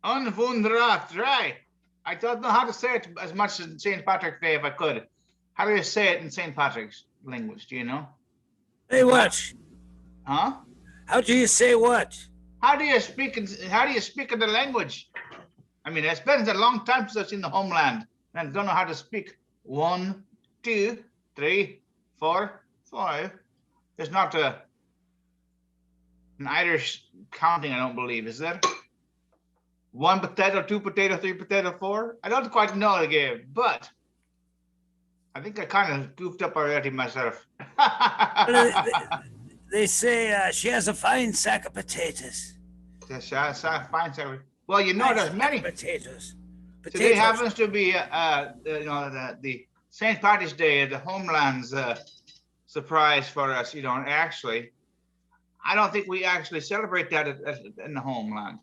Unwunderlich, right. I don't know how to say it as much as St. Patrick's Day if I could. How do you say it in St. Patrick's language? Do you know? Hey, what? Huh? How do you say what? How do you speak in the language? I mean, it's been a long time since I've seen the homeland, and I don't know how to speak. 1, 2, 3, 4, 5. There's not an Irish counting, I don't believe, is there? 1 potato, 2 potato, 3 potato, 4. I don't quite know the game, but I think I kind of goofed up already myself. They say she has a fine sack of potatoes. Fine, sorry. Well, you know, there's many potatoes. Today happens to be, the St. Patrick's Day, the homeland's surprise for us. You know, actually, I don't think we actually celebrate that in the homeland.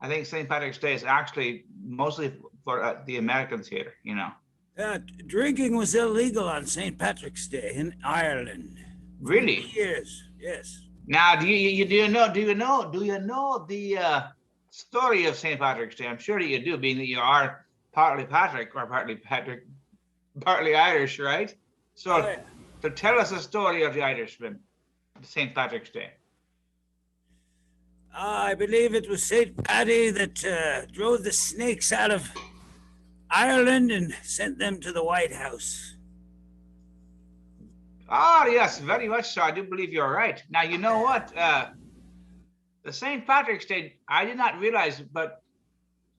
I think St. Patrick's Day is actually mostly for the Americans here. You know. Drinking was illegal on St. Patrick's Day in Ireland. Really? Years, yes. Now, do you know the story of St. Patrick's Day? I'm sure that you do, being that you are partly Patrick or partly Irish, right? So, So tell us the story of the Irishman, St. Patrick's Day. I believe it was St. Paddy that drove the snakes out of Ireland and sent them to the White House. Ah, yes, very much so. I do believe you're right. Now, you know what? The St. Patrick's Day, I did not realize, but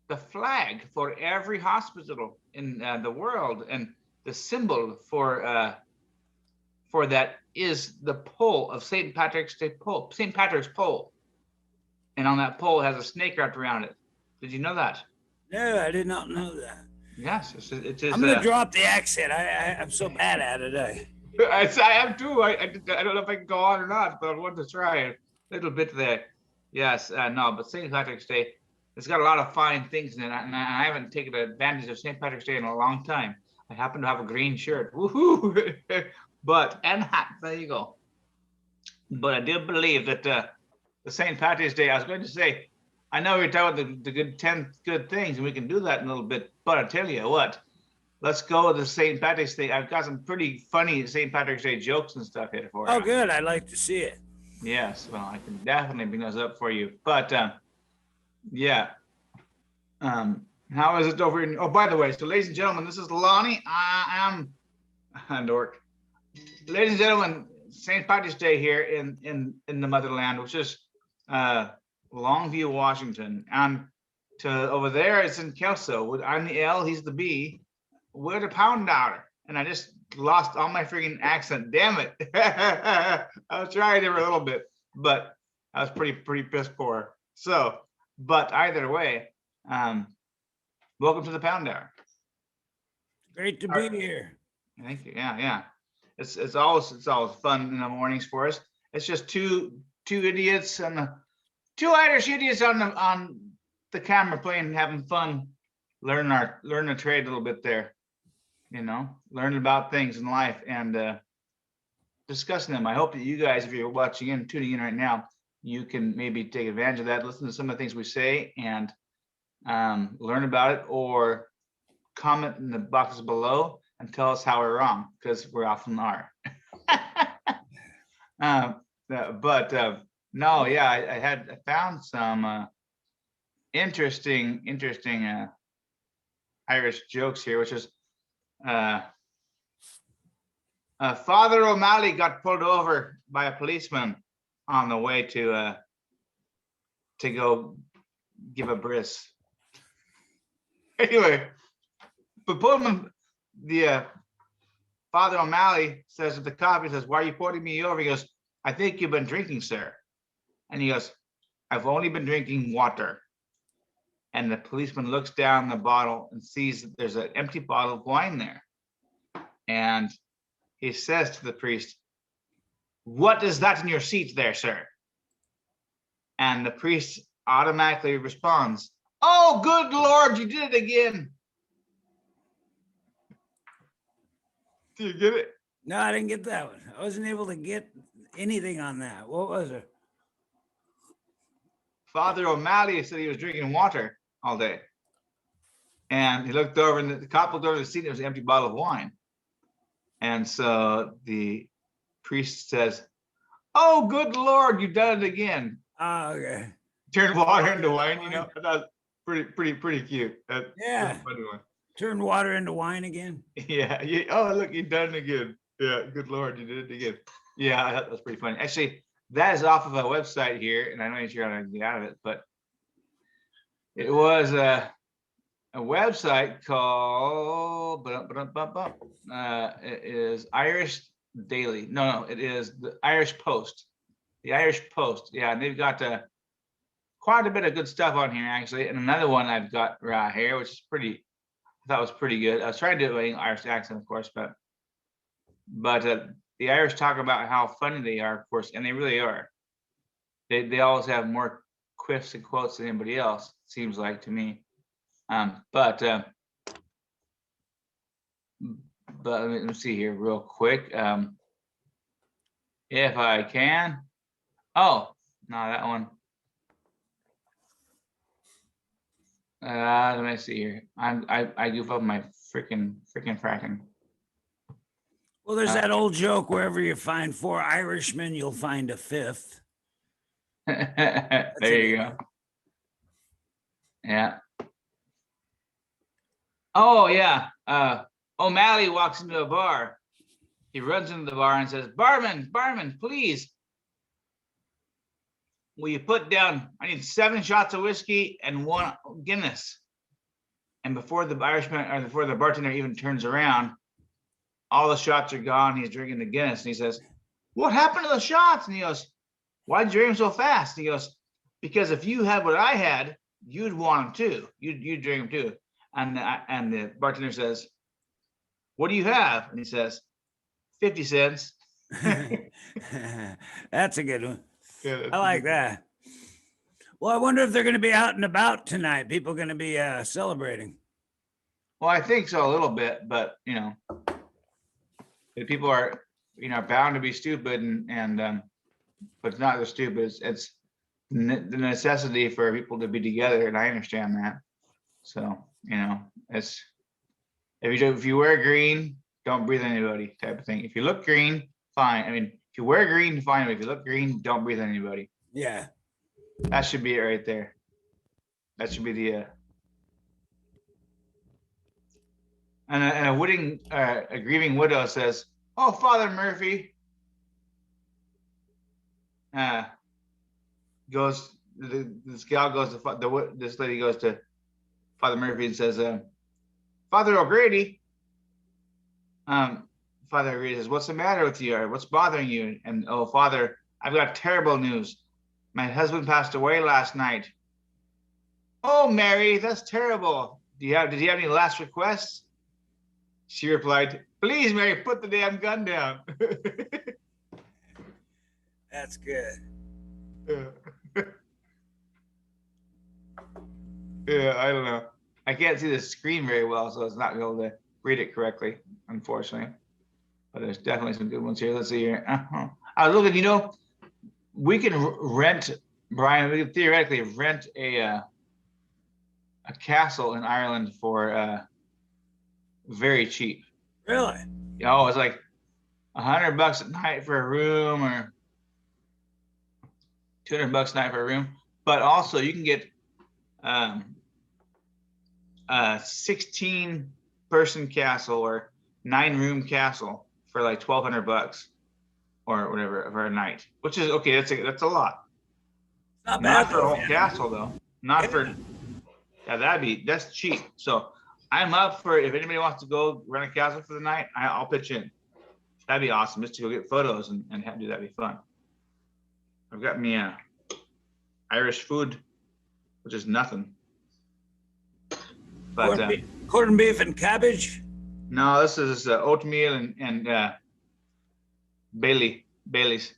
the flag for every hospital in the world and the symbol for that is the pole of St. Patrick's Day pole, St. Patrick's pole. And on that pole has a snake wrapped around it. Did you know that? No, I did not know that. Yes, it is. I'm going to drop the accent. I'm so bad at it. I am too. I don't know if I can go on or not, but I want to try a little bit there. Yes, no, but St. Patrick's Day, it's got a lot of fine things in it, and I haven't taken advantage of St. Patrick's Day in a long time. I happen to have a green shirt. Woohoo! And hat. There you go. But I do believe that the St. Patrick's Day, I was going to say, I know we're talking about the good 10 good things, and we can do that in a little bit, but I tell you what, let's go with the St. Patrick's Day. I've got some pretty funny St. Patrick's Day jokes and stuff here for you. Oh, good. I'd like to see it. Yes, well, I can definitely bring those up for you. But yeah. How is it over in, oh, by the way, so ladies and gentlemen, this is Lonnie. I am Dork. Ladies and gentlemen, St. Patrick's Day here in the motherland, which is Longview, Washington. And to over there, it's in Kelso. I'm the L, he's the B. We're the pound dollar. And I just lost all my freaking accent. Damn it. I was trying there a little bit, but I was pretty piss poor. So, but either way, welcome to the Pound Hour. Great to be here. Thank you. Yeah. It's always fun in the mornings for us. It's just two idiots and two Irish idiots on the camera playing, having fun, learning a trade a little bit there. You know, learning about things in life and discussing them. I hope that you guys, if you're watching in, tuning in right now, you can maybe take advantage of that, listen to some of the things we say and learn about it, or comment in the boxes below and tell us how we're wrong, because we often are. No, yeah, I found some interesting Irish jokes here, which is Father O'Malley got pulled over by a policeman on the way to go give a bris. Anyway, but Pullman, the Father O'Malley says to the cop, he says, "Why are you pulling me over?" He goes, "I think you've been drinking, sir." And he goes, "I've only been drinking water." And the policeman looks down the bottle and sees that there's an empty bottle of wine there. And he says to the priest, "What is that in your seat there, sir?" And the priest automatically responds, "Oh, good Lord, you did it again." Do you get it? No, I didn't get that one. I wasn't able to get anything on that. What was it? Father O'Malley said he was drinking water. all day. And he looked over, and the cop looked over the seat, and there was an empty bottle of wine. And so the priest says, "Oh, good Lord, you've done it again." Oh, okay. Turned water into wine, you know. I thought pretty cute. That's Yeah. a funny one. Turn water into wine again. Yeah. Oh, look, you've done it again. Yeah, good Lord, you did it again. Yeah, I thought that was pretty funny. Actually, that is off of a website here, and I'm not sure how to get out of it, but it was a website called it is Irish Daily. No, it is the Irish Post. The Irish Post. Yeah, and they've got quite a bit of good stuff on here actually. And another one I've got right here, which is I thought was pretty good. I was trying to do it with an Irish accent, of course, but the Irish talk about how funny they are, of course, and they really are. They always have more quiffs and quotes than anybody else, seems like to me. But let me see here real quick. If I can. Oh, no, that one. Let me see here. I goof up my freaking fracking. Well, there's that old joke: wherever you find 4 Irishmen, you'll find a 5th. There you go. Yeah. Oh yeah. O'Malley walks into a bar. He runs into the bar and says, "Barman, please. Will you put down, I need 7 shots of whiskey and 1 Guinness." And before the bartender even turns around, all the shots are gone. He's drinking the Guinness, and he says, "What happened to the shots?" And he goes, "Why'd you drink them so fast?" And he goes, "Because if you had what I had, you'd want them too. You'd drink them too." And the bartender says, "What do you have?" And he says, 50 cents. That's a good one. Yeah, I like that. Well, I wonder if they're going to be out and about tonight. People going to be celebrating. Well, I think so a little bit, but the people are bound to be stupid, and but it's not they're stupid. It's the necessity for people to be together, and I understand that. So it's if you wear green, don't breathe on anybody type of thing. If you look green, fine. I mean, if you wear green, fine. But if you look green, don't breathe on anybody. Yeah. That should be it right there. That should be the and a grieving widow says, "Oh, Father Murphy." This gal goes to this lady goes to Father Murphy and says, "Father O'Grady." Father O'Grady says, "What's the matter with you? Or what's bothering you?" And, "Oh, Father, I've got terrible news. My husband passed away last night." "Oh, Mary, that's terrible. Did he have any last requests?" She replied, "Please, Mary, put the damn gun down." That's good. Yeah, I don't know. I can't see the screen very well, so it's not able to read it correctly, unfortunately. But there's definitely some good ones here. Let's see here. I was looking, we can rent, Brian, we can theoretically rent a castle in Ireland for very cheap. Really? Oh, it's like $100 a night for a room, or $200 a night for a room. But also you can get a 16-person castle or 9-room castle for like $1,200 or whatever for a night, which is okay. That's a lot. Not Not bad for a whole man. castle though. Not for that's cheap. So I'm up for, if anybody wants to go rent a castle for the night, I'll pitch in. That'd be awesome, just to go get photos and do that'd be fun. I've got me Irish food, which is nothing. But corned beef and cabbage. no, this is oatmeal and Bailey's.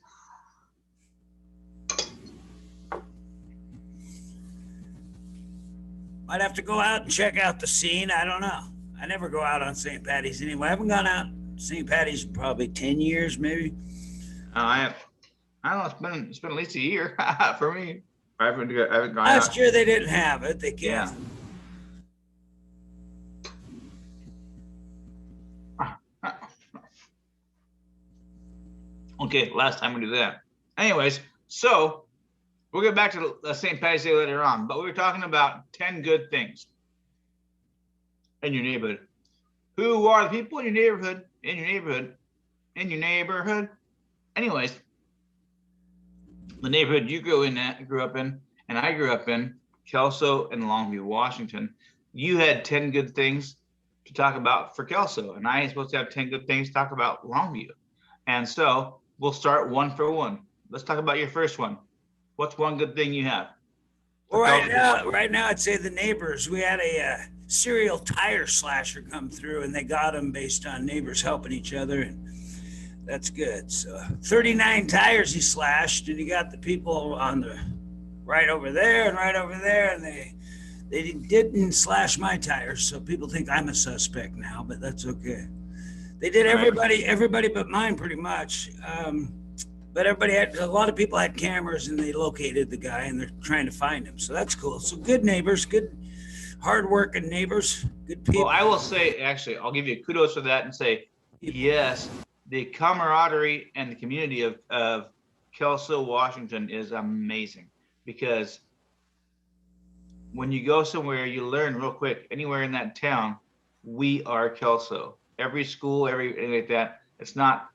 Might have to go out and check out the scene. I don't know. I never go out on St. Patty's anyway. I haven't gone out St. Patty's in probably 10 years, maybe. I don't know. It's been at least a year for me. I haven't gone Last out. year they didn't have it. They can't. Yeah. Okay, last time we do that. Anyways, so we'll get back to St. Patty's Day later on, but we were talking about 10 good things in your neighborhood. Who are the people in your neighborhood, in your neighborhood, in your neighborhood? Anyways, the neighborhood you grew up in, and I grew up in, Kelso and Longview, Washington. You had 10 good things to talk about for Kelso, and I am supposed to have 10 good things to talk about Longview. And so we'll start one for one. Let's talk about your first one. What's one good thing you have? Well, right now, I'd say the neighbors. We had a serial tire slasher come through, and they got him based on neighbors helping each other, and that's good. So 39 tires he slashed, and he got the people on the right over there and right over there, and they didn't slash my tires, so people think I'm a suspect now, but that's okay. They did everybody but mine pretty much. But a lot of people had cameras, and they located the guy, and they're trying to find him. So that's cool. So good neighbors, good hardworking neighbors, good people. Well, I will say, actually, I'll give you kudos for that and say, yes, the camaraderie and the community of Kelso, Washington is amazing, because when you go somewhere, you learn real quick. Anywhere in that town, we are Kelso. Every school, anything like that. It's not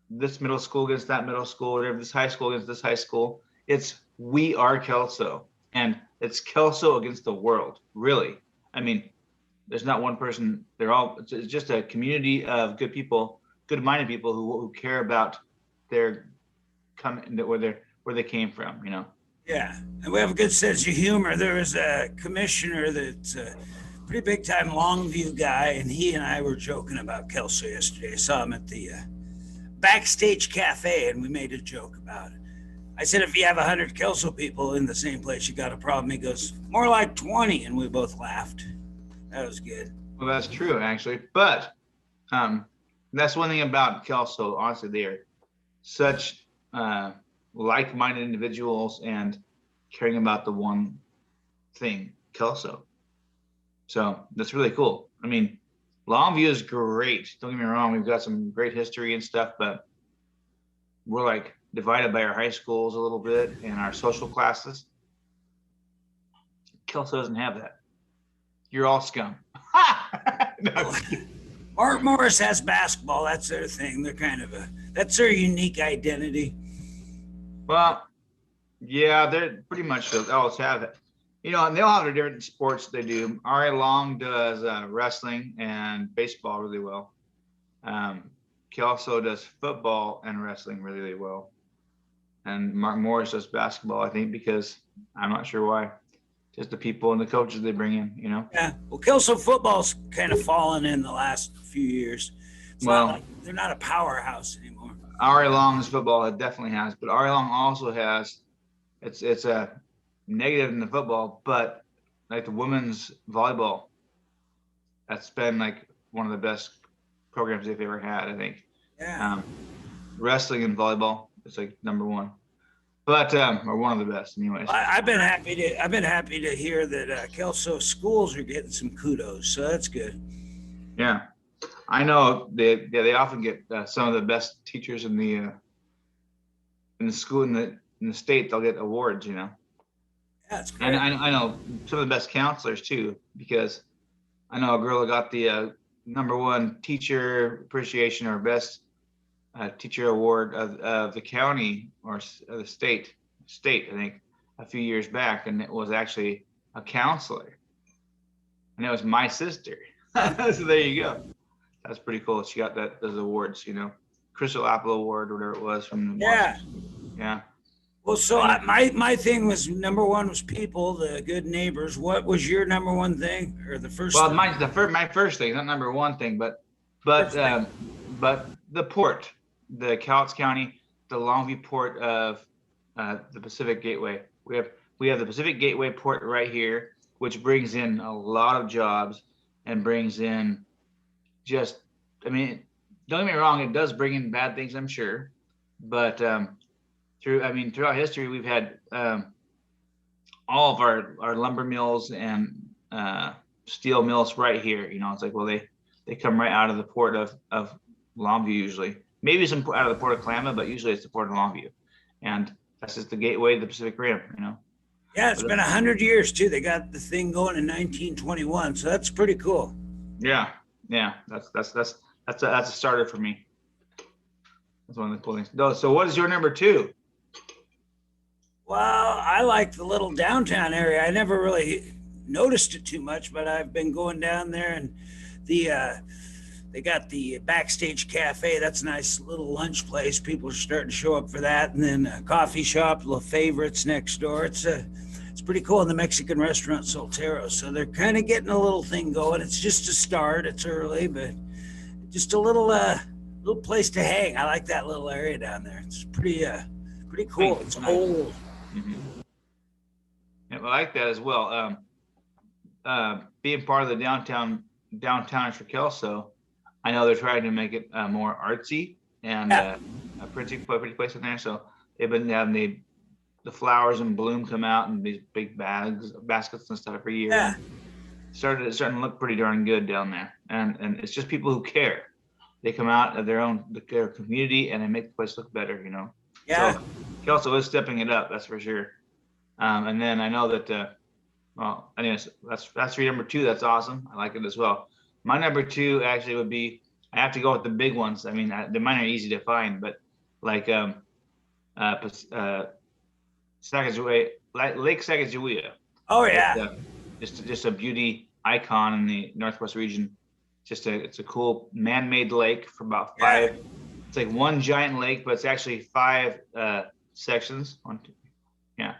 this middle school against that middle school, whatever, this high school against this high school. It's we are Kelso, and it's Kelso against the world, really. I mean, there's not one person. It's just a community of good people, good-minded people who care about their where they came from, you know. Yeah, and we have a good sense of humor. There was a commissioner that's a pretty big-time Longview guy, and he and I were joking about Kelso yesterday. I saw him at the Backstage Cafe, and we made a joke about it. I said, if you have 100 Kelso people in the same place, you got a problem. He goes, more like 20, and we both laughed. That was good. Well, that's true, actually. But that's one thing about Kelso. Honestly, they are such like-minded individuals and caring about the one thing, Kelso. So that's really cool. I mean, Longview is great. Don't get me wrong. We've got some great history and stuff, but we're like divided by our high schools a little bit and our social classes. Kelso doesn't have that. You're all scum. No. Mark Morris has basketball. That's their thing. They're that's their unique identity. Well, yeah, they're pretty much they always have it. You know, and they'll have their different sports they do. R.A. Long does wrestling and baseball really well. Kelso does football and wrestling really, really well. And Mark Morris does basketball, I think, because I'm not sure why. Just the people and the coaches they bring in, you know? Yeah. Well, Kelso football's kind of fallen in the last few years. They're not a powerhouse anymore. R.A. Long's football, it definitely has. But R.A. Long also has, it's a negative in the football, but like the women's volleyball, that's been like one of the best programs they've ever had, I think. Yeah. Wrestling and volleyball, it's like number one, but or one of the best, anyways. I've been happy to hear that Kelso schools are getting some kudos, so that's good. Yeah, I know they often get some of the best teachers in the school in the state. They'll get awards, you know. That's great. And I know some of the best counselors too, because I know a girl that got the number one teacher appreciation or best teacher award of the county or the state, I think, a few years back, and it was actually a counselor, and it was my sister. So there you go. That's pretty cool. She got those awards, you know, Crystal Apple Award, or whatever it was from the yeah. Well, so my thing was number one was people, the good neighbors. What was your number one thing, or the first? Well, thing? my first thing, not number one thing, but the port, the Cowlitz County, the Longview port of the Pacific Gateway. We have the Pacific Gateway port right here, which brings in a lot of jobs and brings in I mean, don't get me wrong, it does bring in bad things, I'm sure, but throughout history, we've had all of our lumber mills and steel mills right here. You know, it's like, well, they come right out of the port of Longview usually, maybe some out of the Port of Klamath, but usually it's the Port of Longview. And that's just the gateway to the Pacific Rim, you know? Yeah, it's been 100 years too. They got the thing going in 1921, so that's pretty cool. Yeah, yeah, that's a starter for me. That's one of the cool things. No, so what is your number two? Well, I like the little downtown area. I never really noticed it too much, but I've been going down there, and they got the Backstage Cafe. That's a nice little lunch place. People are starting to show up for that, and then a coffee shop, La Favorites next door. It's pretty cool. And the Mexican restaurant Soltero. So they're kind of getting a little thing going. It's just a start. It's early, but just a little place to hang. I like that little area down there. It's pretty cool. It's old. Mm-hmm. Yeah, I like that as well. Being part of the downtowners for Kelso, I know they're trying to make it more artsy and a pretty place in there. So they've been having the flowers and bloom come out in these big baskets and stuff every year. Yeah. Starting to look pretty darn good down there, and it's just people who care. They come out of their community and they make the place look better, you know. Yeah. So Kelso is stepping it up, that's for sure. And then I know that. Well, anyways, that's for your number two. That's awesome. I like it as well. My number two actually would be, I have to go with the big ones. I mean, the mine are easy to find, but like Sacagawea, Lake Sacagawea. Oh yeah. Just a beauty icon in the Northwest region. It's a cool man-made lake for about five. Yeah. It's like one giant lake, but it's actually five sections. One, two, yeah,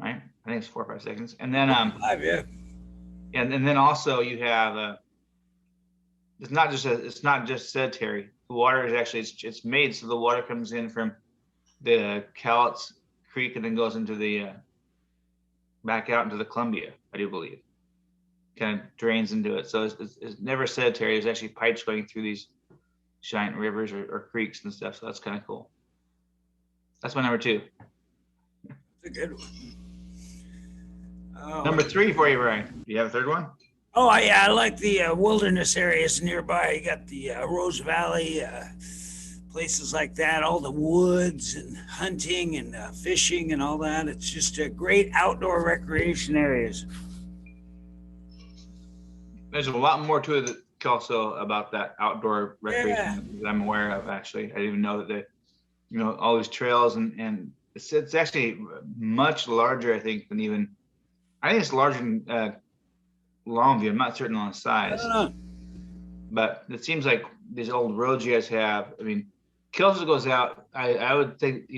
right. I think it's 4 or 5 seconds, and then five, yeah. And then also you have it's not just sedentary. The water is actually it's made so the water comes in from the Cowlitz Creek and then goes into the back out into the Columbia, I do believe. Kind of drains into it, so it's never sedentary. There's actually pipes going through these giant rivers or creeks and stuff. So that's kind of cool. That's my number two. That's a good one. Oh. Number three for you, Ryan. Do you have a third one? Oh, yeah, I like the wilderness areas nearby. You got the Rose Valley, places like that, all the woods and hunting and fishing and all that. It's just a great outdoor recreation areas. There's a lot more to it also about that outdoor recreation that I'm aware of, actually. I didn't even know that they, all these trails and it's actually much larger, I think, than even, I think it's larger than Longview. I'm not certain on the size. I don't know. But it seems like these old roads you guys have, I mean, Kelso goes out, I would think,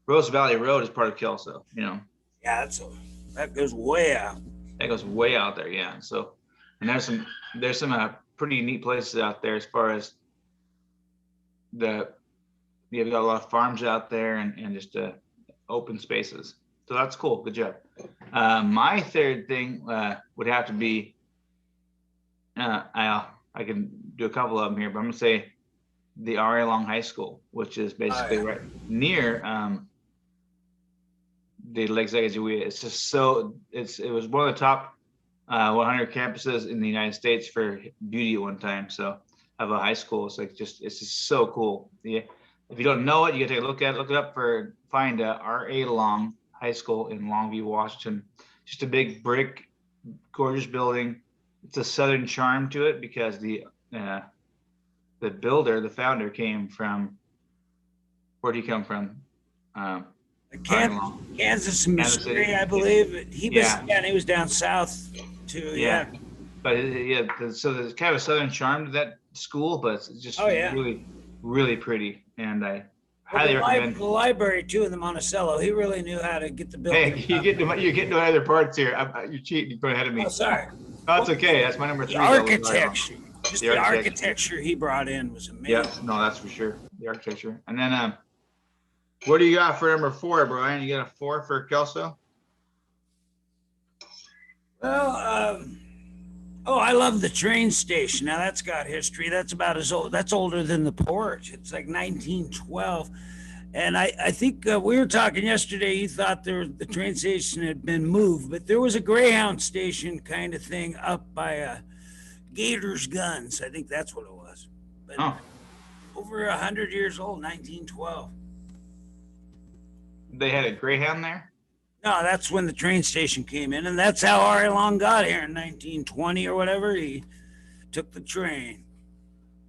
Rose Valley Road is part of Kelso, Yeah, that goes way out. That goes way out there, yeah. So, and there's some pretty neat places out there as far as you've got a lot of farms out there and just open spaces. So that's cool. Good job. My third thing would have to be, I can do a couple of them here, but I'm gonna say the R.A. Long High School, which is basically right near the Lake Sacagawea. It's just it was one of the top 100 campuses in the United States for beauty at one time. So of a high school, it's just so cool. Yeah. If you don't know it, you gotta take a look at it. Look it up find R.A. Long High School in Longview, Washington. Just a big brick, gorgeous building. It's a Southern charm to it because the builder, the founder, came from. Where did he come from? Kansas, Missouri, I believe. He was down south too. Yeah. But so there's kind of a Southern charm to that school, but it's just really, really pretty, and I highly recommend. The library too in the Monticello. He really knew how to get the building. Hey, you're getting to other parts here. You're cheating. You're going ahead of me. Oh, sorry. No, it's okay. That's my number three. The architecture. Just the architecture he brought in was amazing. Yeah, no, that's for sure. The architecture. And then what do you got for number four, Brian? You got a 4 for Kelso? Well, I love the train station. Now that's got history. That's about as old. That's older than the port. It's like 1912. And I think we were talking yesterday. You thought the train station had been moved, but there was a Greyhound station kind of thing up by Gators Guns. I think that's what it was. But over 100 years old, 1912. They had a Greyhound there. No, that's when the train station came in, and that's how Ari Long got here in 1920 or whatever. He took the train.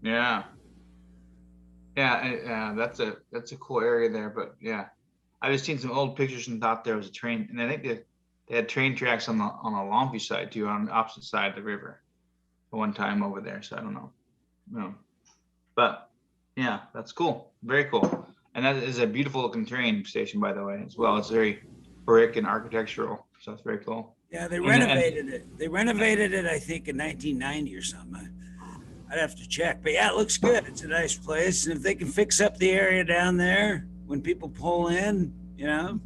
Yeah. Yeah, that's a cool area there. But yeah, I just seen some old pictures and thought there was a train, and I think they had train tracks on the Longview side too, on the opposite side of the river, one time over there. So I don't know, no, but yeah, that's cool, very cool, and that is a beautiful looking train station, by the way, as well. It's very brick and architectural, so it's very cool. Yeah, they And- renovated it. They renovated it, I think, in 1990 or something. I'd have to check, but yeah, it looks good. It's a nice place, and if they can fix up the area down there when people pull in, you know,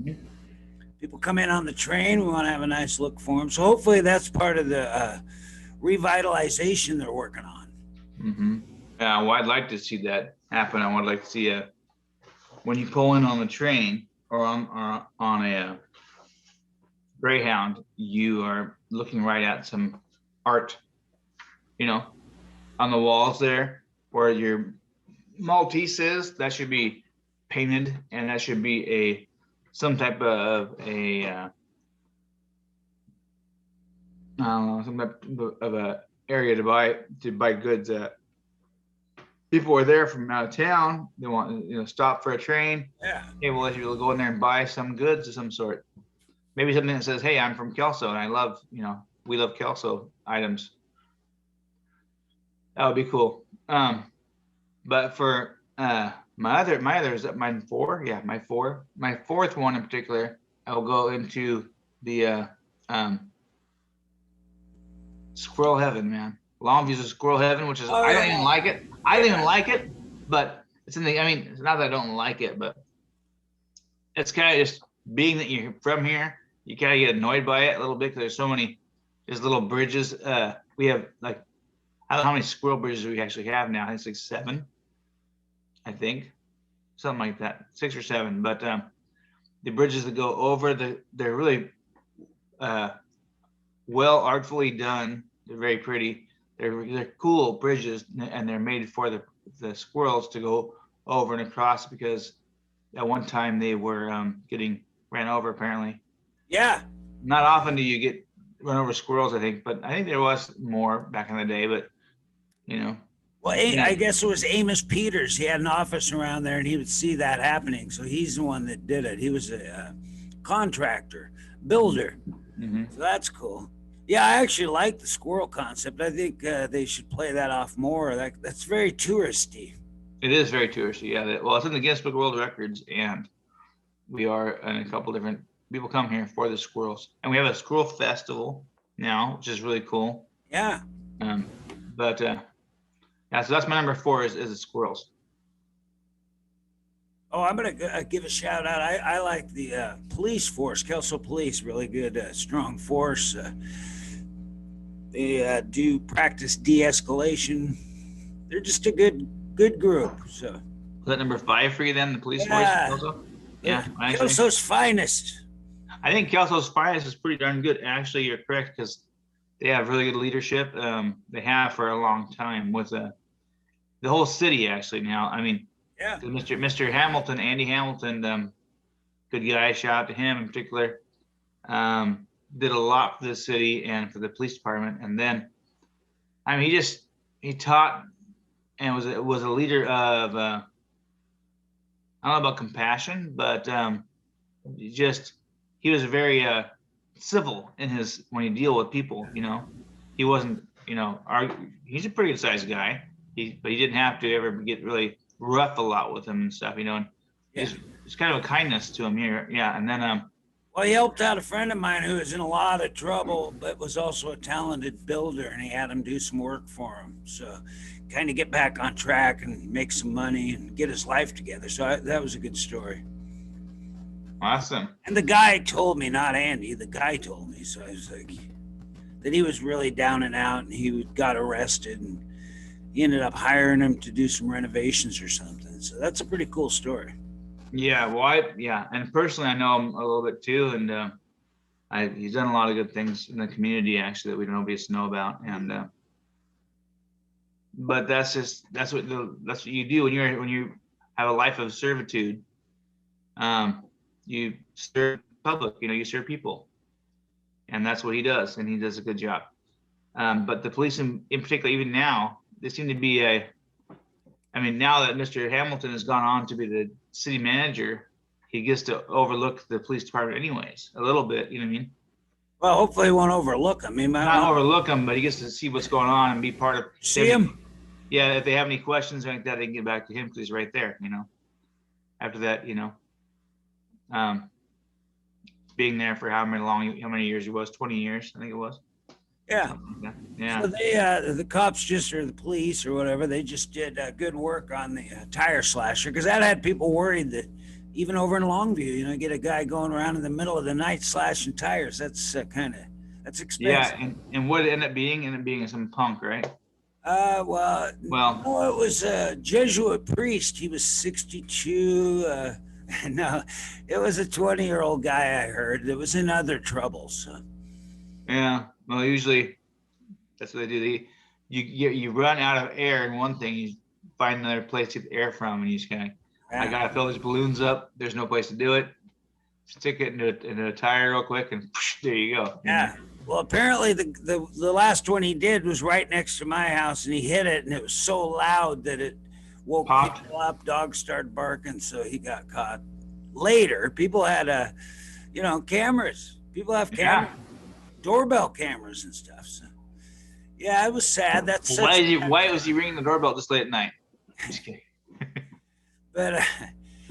people come in on the train, we want to have a nice look for them. So hopefully that's part of the revitalization they're working on. Mm-hmm. Yeah, well, I'd like to see that happen. I would like to see when you pull in on the train or on a Greyhound, you are looking right at some art, you know, on the walls there where your Maltese is. That should be painted, and that should be some type of I don't know, some type of a area to buy goods at. People are there from out of town. They want stop for a train. Yeah. Hey, well, if you'll go in there and buy some goods of some sort. Maybe something that says, "Hey, I'm from Kelso, and I love we love Kelso items." That would be cool. But for my other is mine four. Yeah, my fourth one in particular, I will go into the Squirrel Heaven, man. Longview's a Squirrel Heaven, which is I don't even like it. I don't even like it, but it's in the. I mean, it's not that I don't like it, but it's kind of just being that you're from here, you kind of get annoyed by it a little bit because there's so many just little bridges. We have like I don't know how many squirrel bridges we actually have now. I think it's like 7. I think something like that, 6 or 7. But the bridges that go over they're really well artfully done. They're very pretty. They're cool bridges, and they're made for the squirrels to go over and across because at one time they were getting ran over apparently. Yeah. Not often do you get run over squirrels, I think, but I think there was more back in the day. But Well, Yeah. I guess it was Amos Peters. He had an office around there, and he would see that happening. So he's the one that did it. He was a contractor, builder. Mhm. So that's cool. Yeah, I actually like the squirrel concept. I think they should play that off more. That's very touristy. It is very touristy. Yeah. Well, it's in the Guinness Book of World Records, and we are in a couple different people come here for the squirrels, and we have a squirrel festival now, which is really cool. Yeah. But yeah, so that's my number 4 is the squirrels. Oh, I'm going to give a shout out. I like the police force, Kelso Police, really good, strong force. They do practice de-escalation. They're just a good group. So Is that number 5 for you then, the police Yeah. force? Kelso? Yeah, actually, Kelso's finest. I think Kelso's finest is pretty darn good. Actually, you're correct because they have really good leadership. They have for a long time with the whole city actually now. I mean, Yeah. Mr. Hamilton, Andy Hamilton, good guy. Shout out to him in particular. Did a lot for the city and for the police department. And then, I mean, he taught and was a leader of I don't know about compassion, but he was very civil in his when he deal with people. He wasn't he's a pretty good sized guy. But he didn't have to ever get really rough a lot with him and stuff. And Yeah. it's kind of a kindness to him here. Yeah, and then Well, he helped out a friend of mine who was in a lot of trouble, but was also a talented builder, and he had him do some work for him. So kind of get back on track and make some money and get his life together. So that was a good story. awesome. And the guy told me, not Andy, the guy told me. So I was like, that he was really down and out, and he got arrested, and he ended up hiring him to do some renovations or something. So that's a pretty cool story. Yeah, well, and personally, I know him a little bit too, and he's done a lot of good things in the community actually that we don't know about, and but that's what you do when you have a life of servitude. You serve public, you serve people, and that's what he does, and he does a good job. But the police in particular, even now, they seem to be now that Mr. Hamilton has gone on to be the city manager, he gets to overlook the police department anyways, a little bit, you know what I mean? Well, hopefully he won't overlook him. He might Not overlook them, but he gets to see what's going on and be part of. see him. Yeah, if they have any questions or like that, they can get back to him because he's right there, After that, being there for how many years he was, 20 years, I think it was. Yeah. Like yeah. So they, the cops or the police or whatever, they just did good work on the tire slasher, because that had people worried that even over in Longview, get a guy going around in the middle of the night slashing tires. That's that's expensive. Yeah, and what it ended up being some punk, right? Well, no, it was a Jesuit priest. He was 62. No, it was a 20-year-old guy, I heard, that was in other troubles. Yeah, well, usually that's what they do. You run out of air in one thing, you find another place to get the air from, and you just kind of, I gotta fill these balloons up. There's no place to do it. Stick it into a tire real quick, and there you go. Yeah. Well, apparently the last one he did was right next to my house, and he hit it, and it was so loud that it woke people up. Dogs started barking, so he got caught. Later, people had cameras. People have cameras, doorbell cameras and stuff. So, yeah, it was sad. That's why was he ringing the doorbell this late at night? Just kidding. But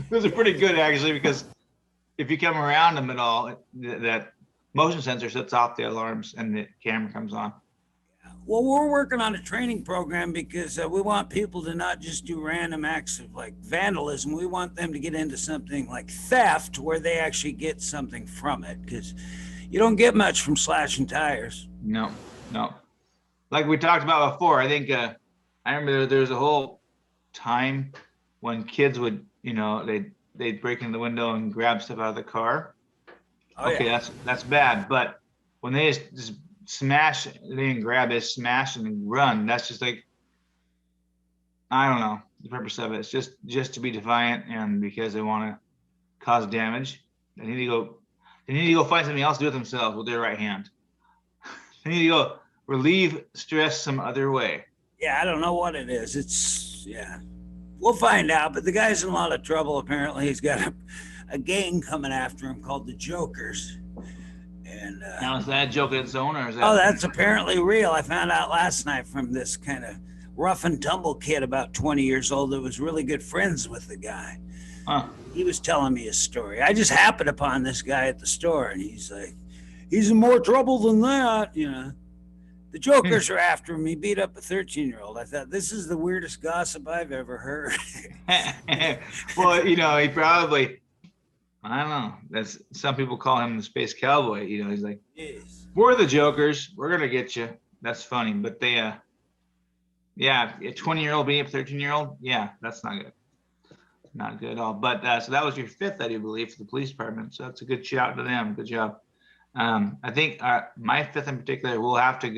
those are pretty good actually, because if you come around them at all, that motion sensor sets off the alarms and the camera comes on. Well, we're working on a training program because we want people to not just do random acts of like vandalism. We want them to get into something like theft where they actually get something from it, because you don't get much from slashing tires. No. Like we talked about before, I think I remember there was a whole time when kids would, they'd break in the window and grab stuff out of the car. Okay, yeah. That's bad. But when they just smash, they didn't grab it, smash and run. That's just like, I don't know the purpose of it. It's just to be defiant, and because they want to cause damage. They need to go find something else to do with themselves with their right hand. They need to go relieve stress some other way. Yeah, I don't know what it is. We'll find out. But the guy's in a lot of trouble. Apparently, he's got a gang coming after him called the Jokers. And now, is that a joke of its own, or is that? Oh, that's apparently real. I found out last night from this kind of rough and tumble kid about 20 years old that was really good friends with the guy. Huh. He was telling me a story. I just happened upon this guy at the store, and he's like, he's in more trouble than that, The Jokers are after him. He beat up a 13-year-old. I thought, this is the weirdest gossip I've ever heard. Well, he probably, I don't know. That's, some people call him the space cowboy. He's like, Yes. We're the Jokers. We're gonna get you. That's funny. But they, a 20-year-old beating up a 13-year-old, that's not good. Not good at all. But so that was your fifth, I do believe, for the police department. So that's a good shout to them. Good job. I think my fifth in particular, we'll have to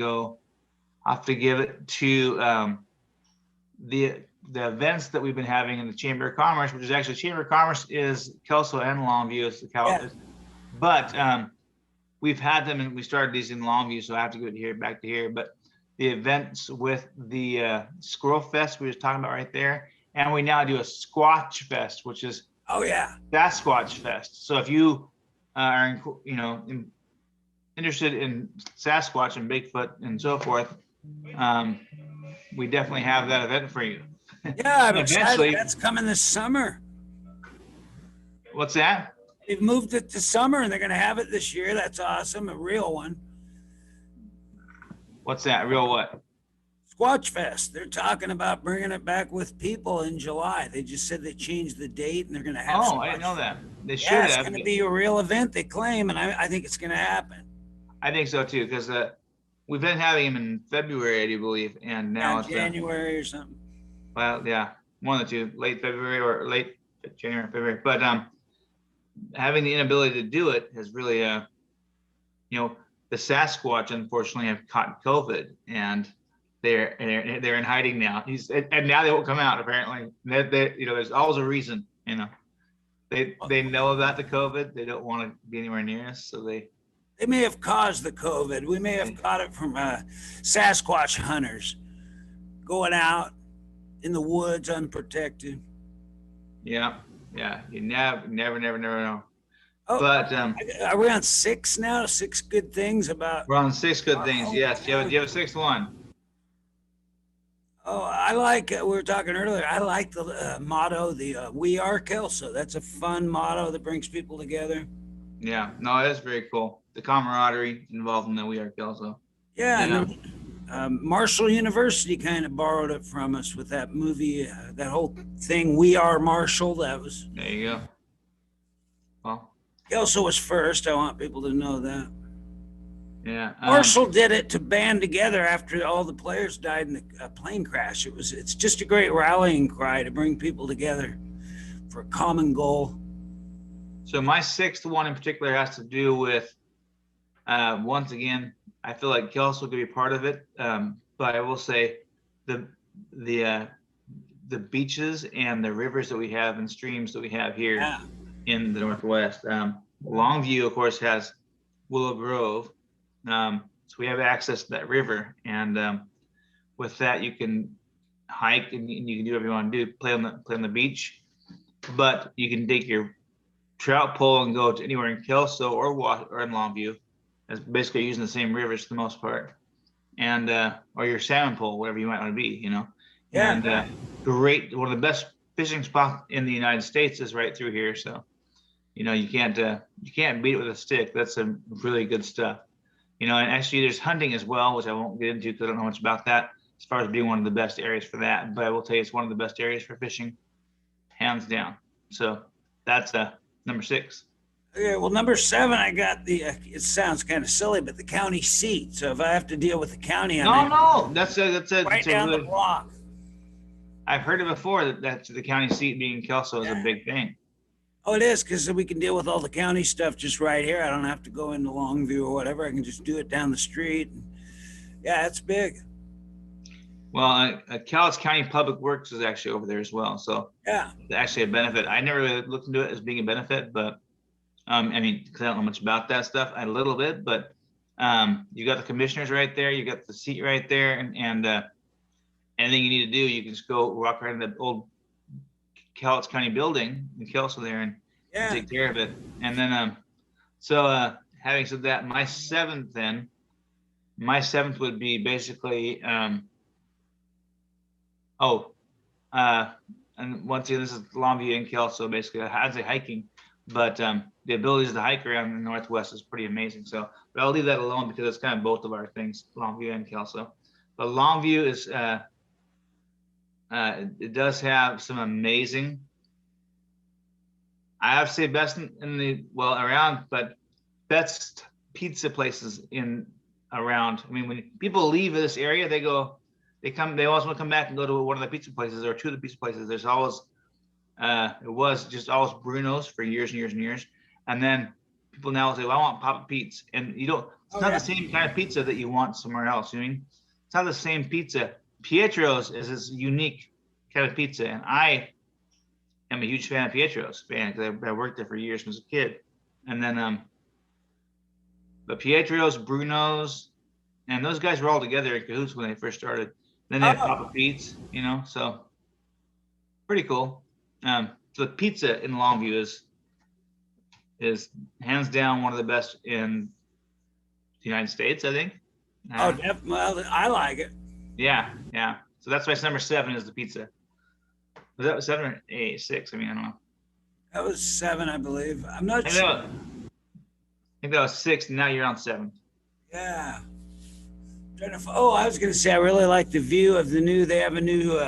give it to the events that we've been having in the Chamber of Commerce, which is actually Chamber of Commerce is Kelso and Longview. It's the But we've had them, and we started these in Longview, so I have to go back to here. But the events with the Squirrel Fest we were talking about right there, and we now do a Squatch Fest, which is Sasquatch Fest. So if you are interested in Sasquatch and Bigfoot and so forth, we definitely have that event for you. Yeah, I'm excited. That's coming this summer. What's that? They've moved it to summer, and they're going to have it this year. That's awesome. A real one. What's that? Real what? Squatch Fest. They're talking about bringing it back with people in July. They just said they changed the date, and they're going to have. Oh, I didn't know that. They should have. It's going to be a real event, they claim, and I think it's going to happen. I think so too, because we've been having them in February, I do believe, and now it's January or something. Well, yeah, one of the two, late February or late January, February. But having the inability to do it has really, the Sasquatch unfortunately have caught COVID, and they're in hiding now. And now they won't come out apparently. There's always a reason. They know about the COVID. They don't want to be anywhere near us, so they may have caused the COVID. We may have caught it from Sasquatch hunters going out in the woods unprotected. Yeah. You never know. Oh, But are we on 6 now? 6 good things about. we're on 6 good things. Yes. Do you have a 6th one? Oh, I like we were talking earlier. I like the motto, "We Are Kelso." That's a fun motto that brings people together. Yeah. No, that's very cool. The camaraderie involved in the We Are Kelso. Yeah. And then, Marshall University kind of borrowed it from us with that movie, that whole thing. We Are Marshall. That was. There you go. Well, Kelso was first. I want people to know that. yeah. Marshall did it to band together after all the players died in the plane crash. It's just a great rallying cry to bring people together for a common goal. So my 6th one in particular has to do with, once again, I feel like Kelso could be part of it, but I will say the beaches and the rivers that we have and streams that we have here in the Northwest. Longview, of course, has Willow Grove. So we have access to that river, and with that you can hike and you can do whatever you want to do, play on the beach, but you can take your trout pole and go to anywhere in Kelso or in Longview. It's basically using the same rivers for the most part, and or your salmon pole, whatever you might want to be, And great, one of the best fishing spots in the United States is right through here. So, you can't beat it with a stick. That's some really good stuff. And actually there's hunting as well, which I won't get into because I don't know much about that as far as being one of the best areas for that. But I will tell you it's one of the best areas for fishing, hands down. So that's number 6. Okay, well, number 7, I got it sounds kind of silly, but the county seat. So if I have to deal with the county, no, that's right down the block. I've heard it before that's the county seat being Kelso is a big thing. Oh, it is, because we can deal with all the county stuff just right here. I don't have to go into Longview or whatever. I can just do it down the street. Yeah, it's big. Well, Cowlitz County Public Works is actually over there as well. So yeah, it's actually a benefit. I never really looked into it as being a benefit, but because I don't know much about that stuff, a little bit, but you got the commissioners right there. You got the seat right there, and anything you need to do, you can just go walk around the old Cowlitz County building in Kelso there and take care of it. And then, having said that, my 7th would be basically, and once again, this is Longview and Kelso, basically, I'd say hiking, but the abilities to hike around the Northwest is pretty amazing. So, but I'll leave that alone because it's kind of both of our things, Longview and Kelso. But Longview is, it does have some amazing, I have to say best but best pizza places around. I mean, when people leave this area, they always want to come back and go to one of the pizza places or 2 of the pizza places. There's always, it was just always Bruno's for years and years and years. And then people now say, well, I want Papa Pete's. And it's not the same kind of pizza that you want somewhere else. You mean, it's not the same pizza. Pietro's is this unique kind of pizza, and I am a huge fan of Pietro's because I worked there for years when I was a kid. And then, but Pietro's, Bruno's, and those guys were all together in cahoots when they first started. Then they had Papa Pete's, so pretty cool. So the pizza in Longview is hands down one of the best in the United States, I think. Well, I like it. Yeah. So that's why number 7 is the pizza. Was that 7 or 8, 6? I mean, I don't know. That was 7, I believe. I'm not sure. I think that was 6, and now you're on 7. Yeah. I was going to say, I really like the view of they have a new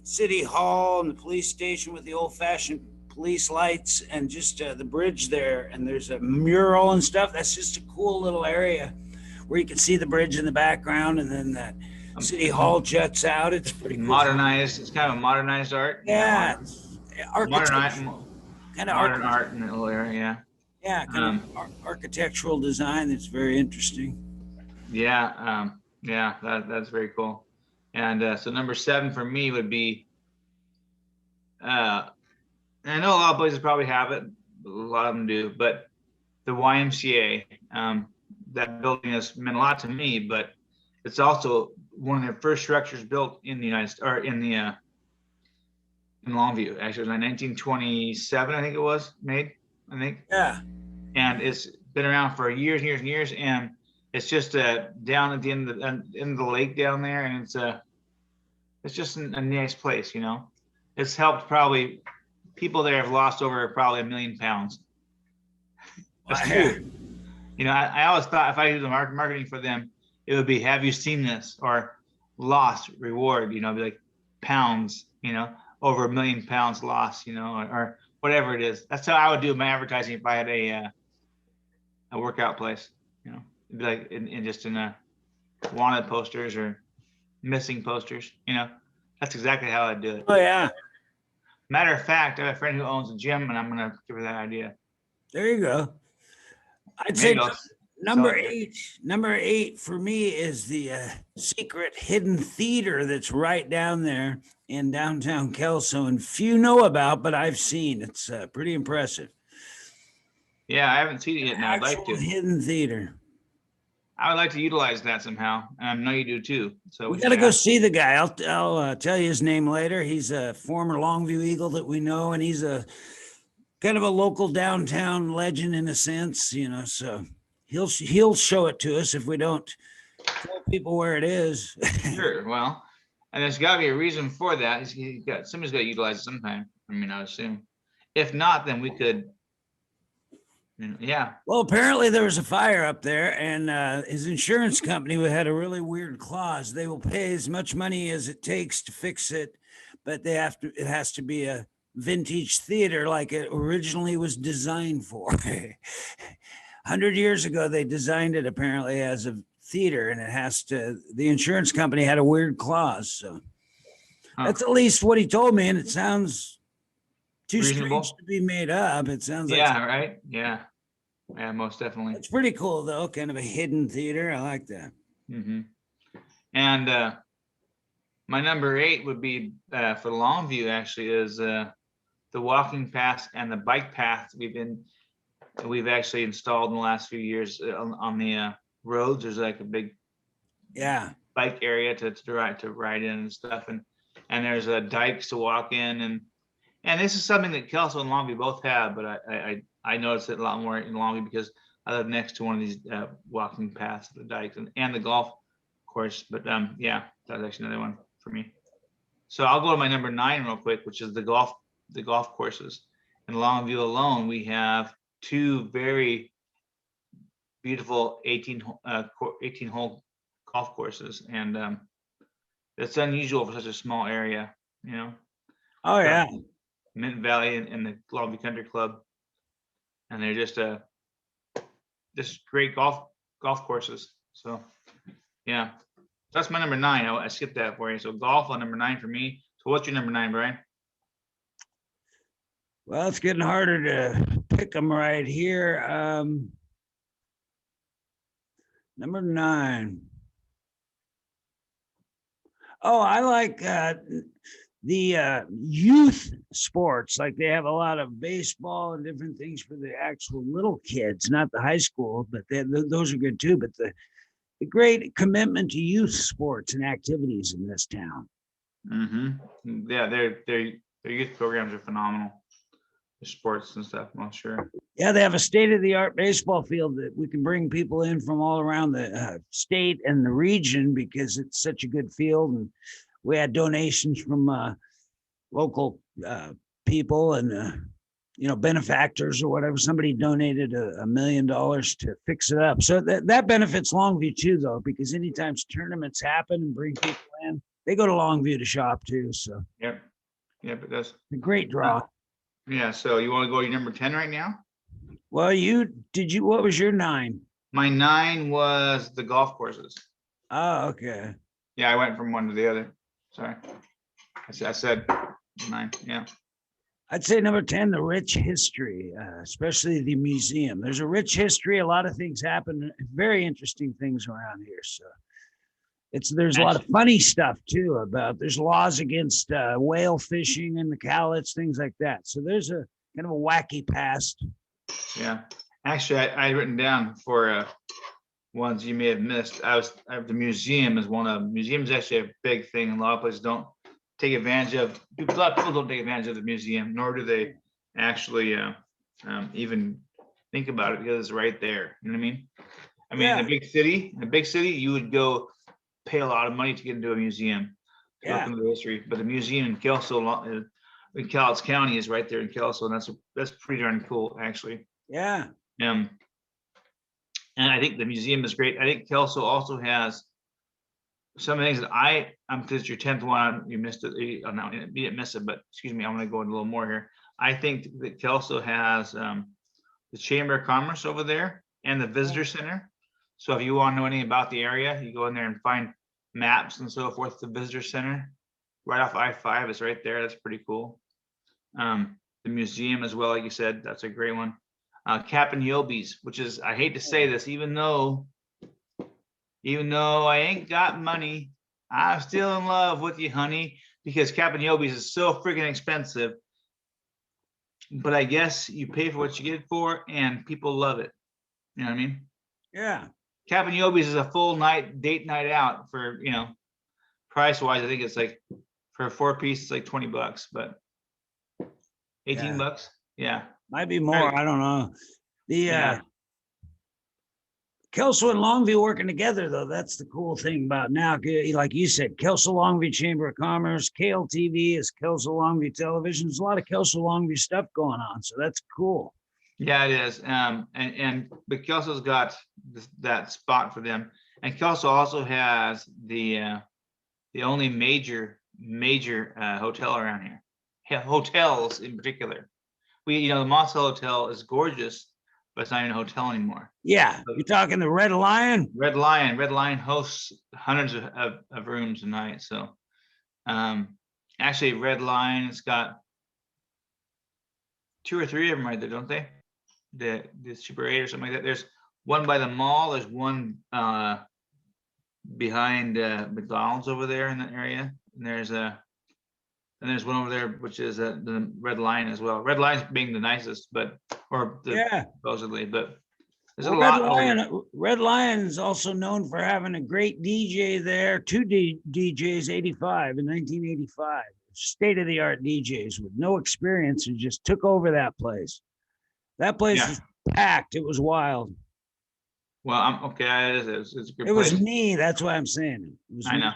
city hall and the police station with the old-fashioned police lights and just the bridge there. And there's a mural and stuff. That's just a cool little area where you can see the bridge in the background, and then that city hall juts out. It's pretty cool. Modernized. It's kind of a modernized art. Yeah. Modern art in that little area. Yeah, kind of architectural design that's very interesting. Yeah. Yeah, that's very cool. And so number 7 for me would be, and I know a lot of places probably have it, a lot of them do, but the YMCA. That building has meant a lot to me, but it's also one of the first structures built in the United States, or in Longview. Actually, it was in 1927, I think it was made. I think. Yeah. And it's been around for years and years and years, and it's just down at the end of the lake down there, and it's just a nice place, you know. It's helped probably people there have lost over probably 1 million pounds. That's true. You know, I always thought if I did the marketing for them, it would be, have you seen this? Or lost reward, you know, be like pounds, you know, over 1 million pounds lost, you know, or whatever it is. That's how I would do my advertising if I had a workout place, you know. It'd be like in a wanted posters or missing posters, you know. That's exactly how I'd do it. Oh yeah. Matter of fact, I have a friend who owns a gym, and I'm gonna give her that idea. There you go. I'd say Maybe I'll number sell it. 8. Number 8 for me is the secret hidden theater that's right down there in downtown Kelso, and few know about, but I've seen. It's pretty impressive. Yeah, I haven't seen it yet, and I'd like Actual to. hidden theater. I would like to utilize that somehow, and I know you do too. So We got to go see the guy. I'll tell you his name later. He's a former Longview Eagle that we know, and he's a kind of a local downtown legend in a sense, you know. So he'll show it to us if we don't tell people where it is. Sure. Well, and there's got to be a reason for that. Somebody's got to utilize it sometime. I mean, I assume. If not, then we could. Yeah. Well, apparently there was a fire up there, and his insurance company had a really weird clause. They will pay as much money as it takes to fix it, but it has to be a vintage theater like it originally was designed for. 100 years ago, they designed it apparently as a theater, and the insurance company had a weird clause. So that's at least what he told me, and it sounds too reasonable strange to be made up. It sounds like, yeah, right. Yeah, most definitely. it's pretty cool though, kind of a hidden theater. I like that. Mm-hmm. And my number 8 would be for Longview. Actually, is the walking path and the bike path we've actually installed in the last few years on the roads. There's like a big bike area to ride in and stuff, and there's dikes to walk in, and this is something that Kelso and Longview both have, but I noticed it a lot more in Longview because I live next to one of these walking paths, the dikes and the golf course. But yeah, that's actually another one for me. So I'll go to my number 9 real quick, which is the golf courses. In Longview alone, we have 2 very beautiful 18-hole golf courses, and it's unusual for such a small area, you know. Oh yeah. Mint Valley and the Longview Country Club, and they're just great golf courses. So yeah, that's my number 9. I skipped that for you. So golf on number 9 for me. So what's your number 9, Brian? Well, it's getting harder to pick them right here. Number 9. Oh, I like the youth sports. Like they have a lot of baseball and different things for the actual little kids, not the high school, but those are good too. But the great commitment to youth sports and activities in this town. Mm-hmm. Yeah, their youth programs are phenomenal. The sports and stuff, I'm sure. Yeah, they have a state-of-the-art baseball field that we can bring people in from all around the state and the region because it's such a good field. And we had donations from local people and benefactors or whatever. Somebody donated $1 million to fix it up. So that benefits Longview too, though, because anytime tournaments happen and bring people in, they go to Longview to shop too. So yep, it does. A great draw. Yeah. So you want to go to your number 10 right now? Well, what was your 9? My 9 was the golf courses. Oh, okay. Yeah, I went from one to the other. Sorry. I said 9. Yeah. I'd say number 10, the rich history, especially the museum. There's a rich history. A lot of things happen, very interesting things around here. So There's a lot of funny stuff too about there's laws against whale fishing in the Cowlitz, things like that. So there's a kind of a wacky past. Yeah, actually, I written down for ones you may have missed. The museum is one of them. Museum is actually a big thing. A lot of places don't take advantage of. A lot of people don't take advantage of the museum, nor do they actually even think about it because it's right there. You know what I mean? I mean, Yeah. in a big city, you would go pay a lot of money to get into a museum to look Yeah. into the history. But the museum in Kelso, in Cowlitz County, is right there in Kelso, and that's pretty darn cool, actually. Yeah. And I think the museum is great. I think Kelso also has some things that because your 10th one, you missed it. You didn't miss it, but excuse me, I want to go into a little more here. I think that Kelso has the Chamber of Commerce over there and the Visitor Center. So if you want to know anything about the area, you go in there and find maps and so forth. The Visitor Center, right off I-5, is right there. That's pretty cool. The museum as well, like you said, that's a great one. Cap'n Yobi's, which is, I hate to say this, even though I ain't got money, I'm still in love with you, honey, because Cap'n Yobi's is so freaking expensive. But I guess you pay for what you get for, and people love it. You know what I mean? Yeah. Cap'n Yobi's is a full date night out for, price wise. I think it's like for a 4-piece, it's like $20, but $18. Yeah. Might be more. I don't know. The Yeah. Kelso and Longview working together, though. That's the cool thing about now. Like you said, Kelso Longview Chamber of Commerce, KLTV is Kelso Longview Television. There's a lot of Kelso Longview stuff going on. So that's cool. Yeah, it is. But Kelso's got that spot for them. And Kelso also has the only major hotel around here. Hotels in particular. The Mossel Hotel is gorgeous, but it's not even a hotel anymore. Yeah, you're talking the Red Lion. Red Lion hosts hundreds of rooms a night. So, actually, Red Lion, it's got 2 or 3 of them right there, don't they? The Super 8 or something like that. There's one by the mall. There's one behind McDonald's over there in that area, and there's one over there which is the Red Lion as well. Red Lion's being the nicest, supposedly, but there's a lot. Red Lion is also known for having a great DJ there. 2 DJs, 1985, state-of-the-art DJs with no experience who just took over that place. That place was packed. It was wild. Well, I'm okay. It's a good place. It was me. That's why I'm saying it. I know.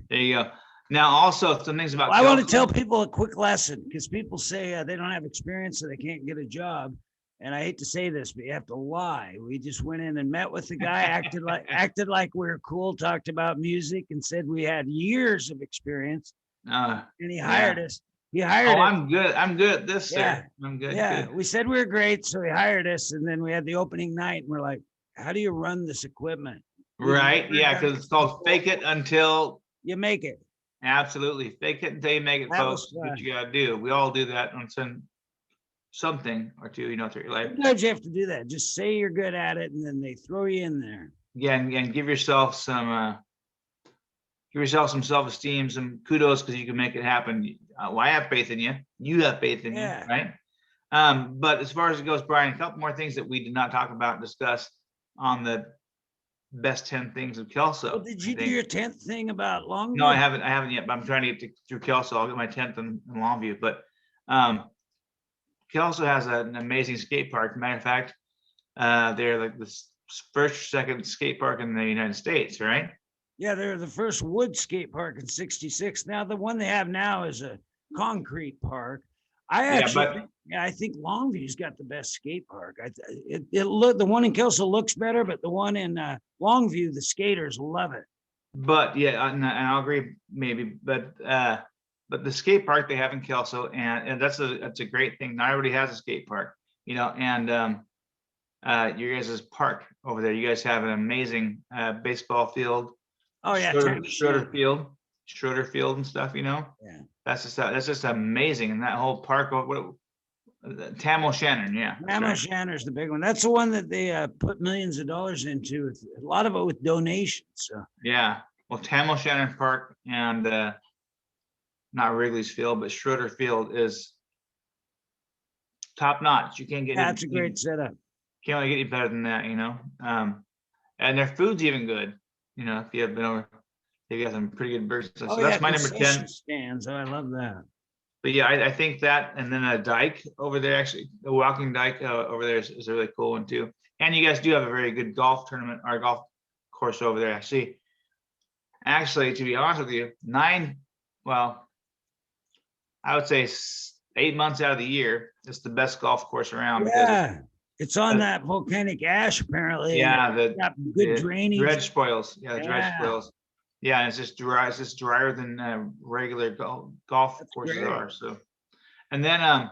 There you go. Now, also some things about. I want to tell people a quick lesson because people say they don't have experience, so they can't get a job. And I hate to say this, but you have to lie. We just went in and met with the guy, acted like we were cool, talked about music, and said we had years of experience. And he hired us. He hired us. I'm good. I'm good at this, sir. I'm good. Yeah, good. we said we were great, so he hired us, and then we had the opening night, and we're like, "How do you run this equipment?" Right? Yeah, because it's called fake it until you make it. Absolutely, fake it until you make it, folks. What you gotta do. We all do that on something or two, through your life. Sometimes you have to do that. Just say you're good at it, and then they throw you in there. Yeah, and give yourself some self-esteem, some kudos, because you can make it happen. I have faith in you. You have faith in you, right? But as far as it goes, Brian, a couple more things that we did not talk about and discuss on the best 10 things of Kelso. Well, did you do your 10th thing about Longview? No, I haven't yet, but I'm trying to get through Kelso. I'll get my 10th in Longview. But Kelso has an amazing skate park. Matter of fact, they're like the first or second skate park in the United States, right? Yeah, they're the first wood skate park in ~66. Now, the one they have now is a concrete park. I think Longview's got the best skate park. The one in Kelso looks better, but the one in Longview, the skaters love it. But yeah, and I'll agree maybe, but the skate park they have in Kelso, and that's a great thing. Not everybody has a skate park, and your guys' park over there. You guys have an amazing baseball field. Oh yeah, Schroeder Field and stuff. Yeah, that's just amazing. And that whole park, Tam O'Shannon, yeah. Tam O'Shannon's the big one. That's the one that they put millions of dollars into. A lot of it with donations. So. Yeah, well, Tam O'Shannon Park and not Wrigley's Field, but Schroeder Field is top notch. You can't get That's a you great setup. can't really get any better than that, you know. And their food's even good. You know, if you have been over, they got some pretty good burgers. So Oh that's yeah, my number 10. concession stands. Oh, I love that. But yeah, I think that, and then a dike over there, actually, the walking dike over there is a really cool one too. And you guys do have a very good golf tournament or golf course over there. Actually, to be honest with you, well, I would say 8 months out of the year, it's the best golf course around. Yeah, it's on Uh, that volcanic ash apparently. Yeah, Got good the drainage. dredge spoils. Yeah, the dredge Yeah. spoils. Yeah, and it's just dry. It's just drier than regular golf courses great. are. So, and then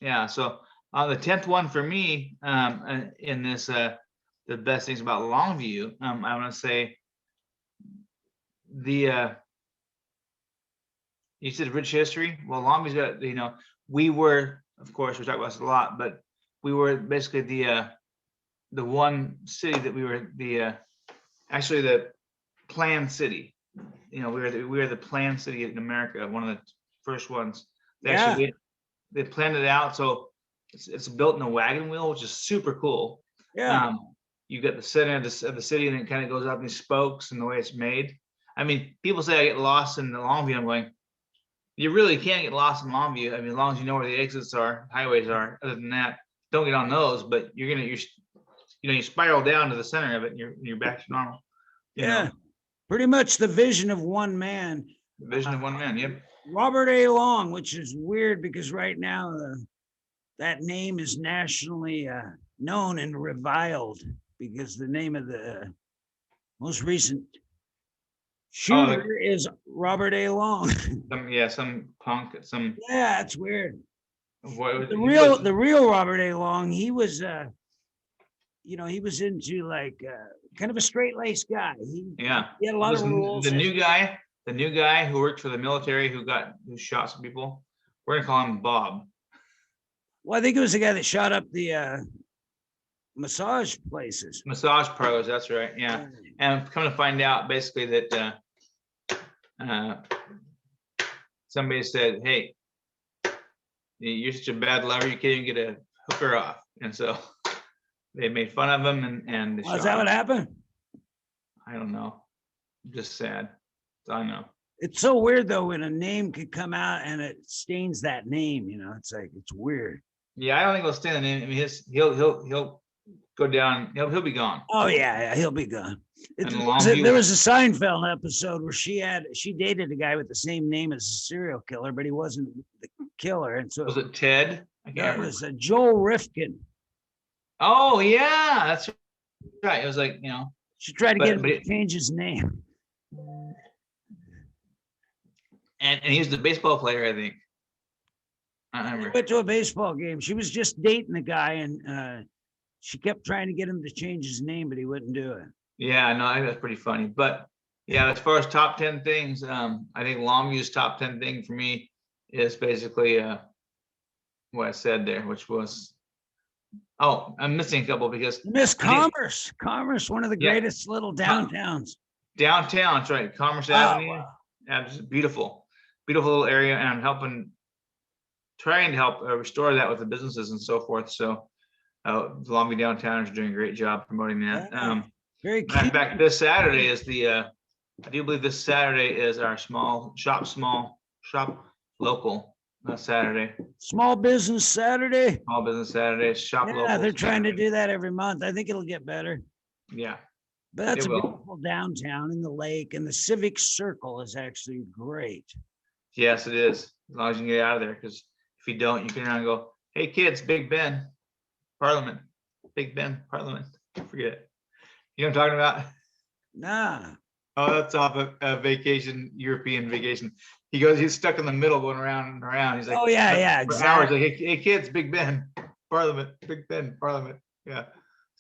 yeah. So on the 10th one for me, in this the best things about Longview, I want to say the you said rich history. Well, Longview's got, you know, we were, of course, we talk about this a lot, but we were basically the one city that we were actually the planned city. You know, we were the planned city in America, one of the first ones. They planned it out, so it's built in a wagon wheel, which is super cool. Yeah. You got the center of the city, and it kind of goes up these spokes, and the way it's made. I mean, people say I get lost in the Longview. I'm going, you really can't get lost in Longview. I mean, as long as you know where the exits are, highways are. Other than that, don't get on those. But you you spiral down to the center of it, and you're back to normal. You know, pretty much the vision of one man. the vision of one man. Yep. Robert A. Long, which is weird because right now that name is nationally known and reviled because the name of the most recent shooter is Robert A. Long. Some punk, some. Yeah, it's weird. What, The real Robert A. Long, he was he was into like kind of a straight-laced guy. He had a lot of rules. The new guy who worked for the military who shot some people. We're gonna call him Bob. Well, I think it was the guy that shot up the massage places. Massage parlors, that's right. Yeah. And come to find out basically that somebody said, hey, you're such a bad lover, you can't even get a hooker off. And so they made fun of him and Is that what happened? I don't know. Just sad. I know. It's so weird though when a name could come out and it stains that name, you know, it's like it's weird. Yeah, I don't think he'll stain the name. I mean, he'll go down, he'll be gone. Oh yeah, he'll be gone. There was a Seinfeld episode where she dated a guy with the same name as a serial killer, but he wasn't the killer. And so was it Ted? It was Joel Rifkin. Oh yeah, that's right. It was like, you know, she tried to get him to change his name. And he was the baseball player, I think. I remember. Went to a baseball game. She was just dating the guy, and she kept trying to get him to change his name, but he wouldn't do it. Yeah, no, I think that's pretty funny. But yeah, as far as top 10 things, I think Longview's top 10 thing for me is basically what I said there, which was, I'm missing a couple because Miss Commerce. Commerce, one of the greatest little downtowns. Downtown, that's right. Commerce Avenue. Wow. Just beautiful little area, and I'm trying to help restore that with the businesses and so forth. So the Longview Downtown is doing a great job promoting that. Very in fact, this Saturday is I do believe this Saturday is our small shop local Saturday. Small business Saturday. Small business Saturday, shop local. Yeah, they're trying to do that every month. I think it'll get better. Yeah. But that's a beautiful downtown in the lake, and the Civic Circle is actually great. Yes, it is. As long as you can get out of there, because if you don't, you can now go, hey kids, Big Ben, Parliament, Big Ben, Parliament. Forget it. You know what I'm talking about? Nah. Oh, that's off a vacation, European vacation. He's stuck in the middle going around and around. He's like, oh yeah, exactly. Hours, like, hey kids, Big Ben, Parliament, Big Ben, Parliament. Yeah.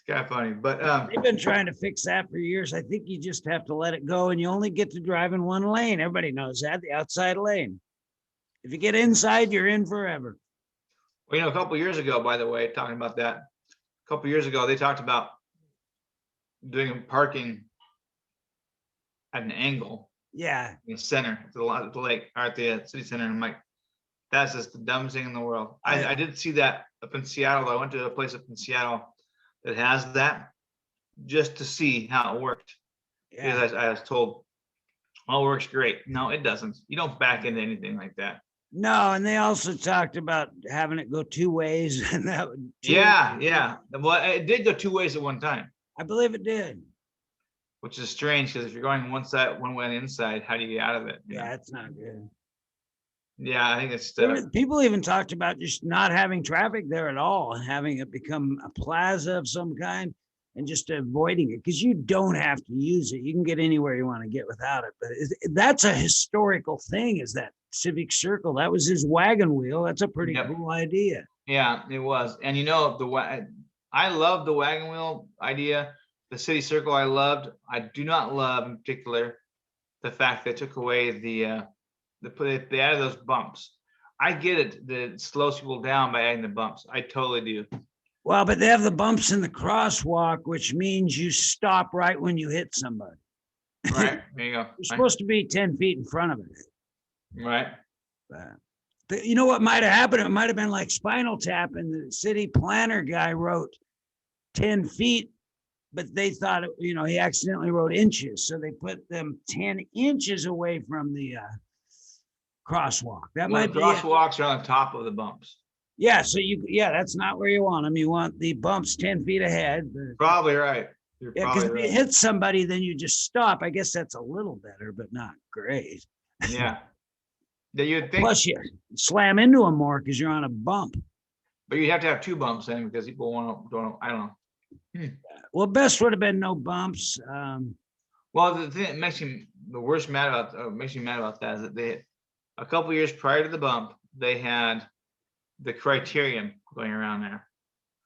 Kind of funny, but they've been trying to fix that for years. I think you just have to let it go, and you only get to drive in one lane. Everybody knows that, the outside lane. If you get inside, you're in forever. Well, you know, a couple of years ago, by the way, talking about that, a couple of years ago, they talked about doing parking at an angle Yeah. in the center, at the lake, or at the city center. And I'm like, that's just the dumbest thing in the world. I did see that up in Seattle. I went to a place up in Seattle that has that just to see how it worked. Yeah. Because I was told, oh, it works great. No, it doesn't. You don't back into anything like that. No, and they also talked about having it go two ways, and that would. Yeah, yeah. Well, it did go two ways at one time, I believe it did. which is strange because if you're going one side, one way on the inside, how do you get out of it? you know? Yeah, it's not good. Yeah, I think it's People even talked about just not having traffic there at all and having it become a plaza of some kind and just avoiding it because you don't have to use it. You can get anywhere you want to get without it. But that's a historical thing, is that Civic Circle. That was his wagon wheel. That's a pretty Yep. cool idea. Yeah, it was. And I love the wagon wheel idea. The city circle I loved. I do not love in particular the fact they took away they added those bumps. I get it that it slows people down by adding the bumps. I totally do. Well, but they have the bumps in the crosswalk, which means you stop right when you hit somebody. Right. There you go. You're supposed to be 10 feet in front of it. Right. But you know what might have happened? It might have been like Spinal Tap, and the city planner guy wrote 10 feet, but they thought, he accidentally wrote inches. So they put them 10 inches away from the crosswalk. That Well, might the be it. crosswalks are on the top of the bumps. Yeah. So that's not where you want them. You want the bumps 10 feet ahead. But, Probably right. You're yeah, because probably if you right. hit somebody, then you just stop. I guess that's a little better, but not great. Yeah. Yeah, you'd think, Plus, you slam into them more because you're on a bump. but you'd have to have two bumps then because people I don't know. Well, best would have been no bumps. Well, the thing that makes me mad about that is that a couple years prior to the bump, they had the criterium going around there.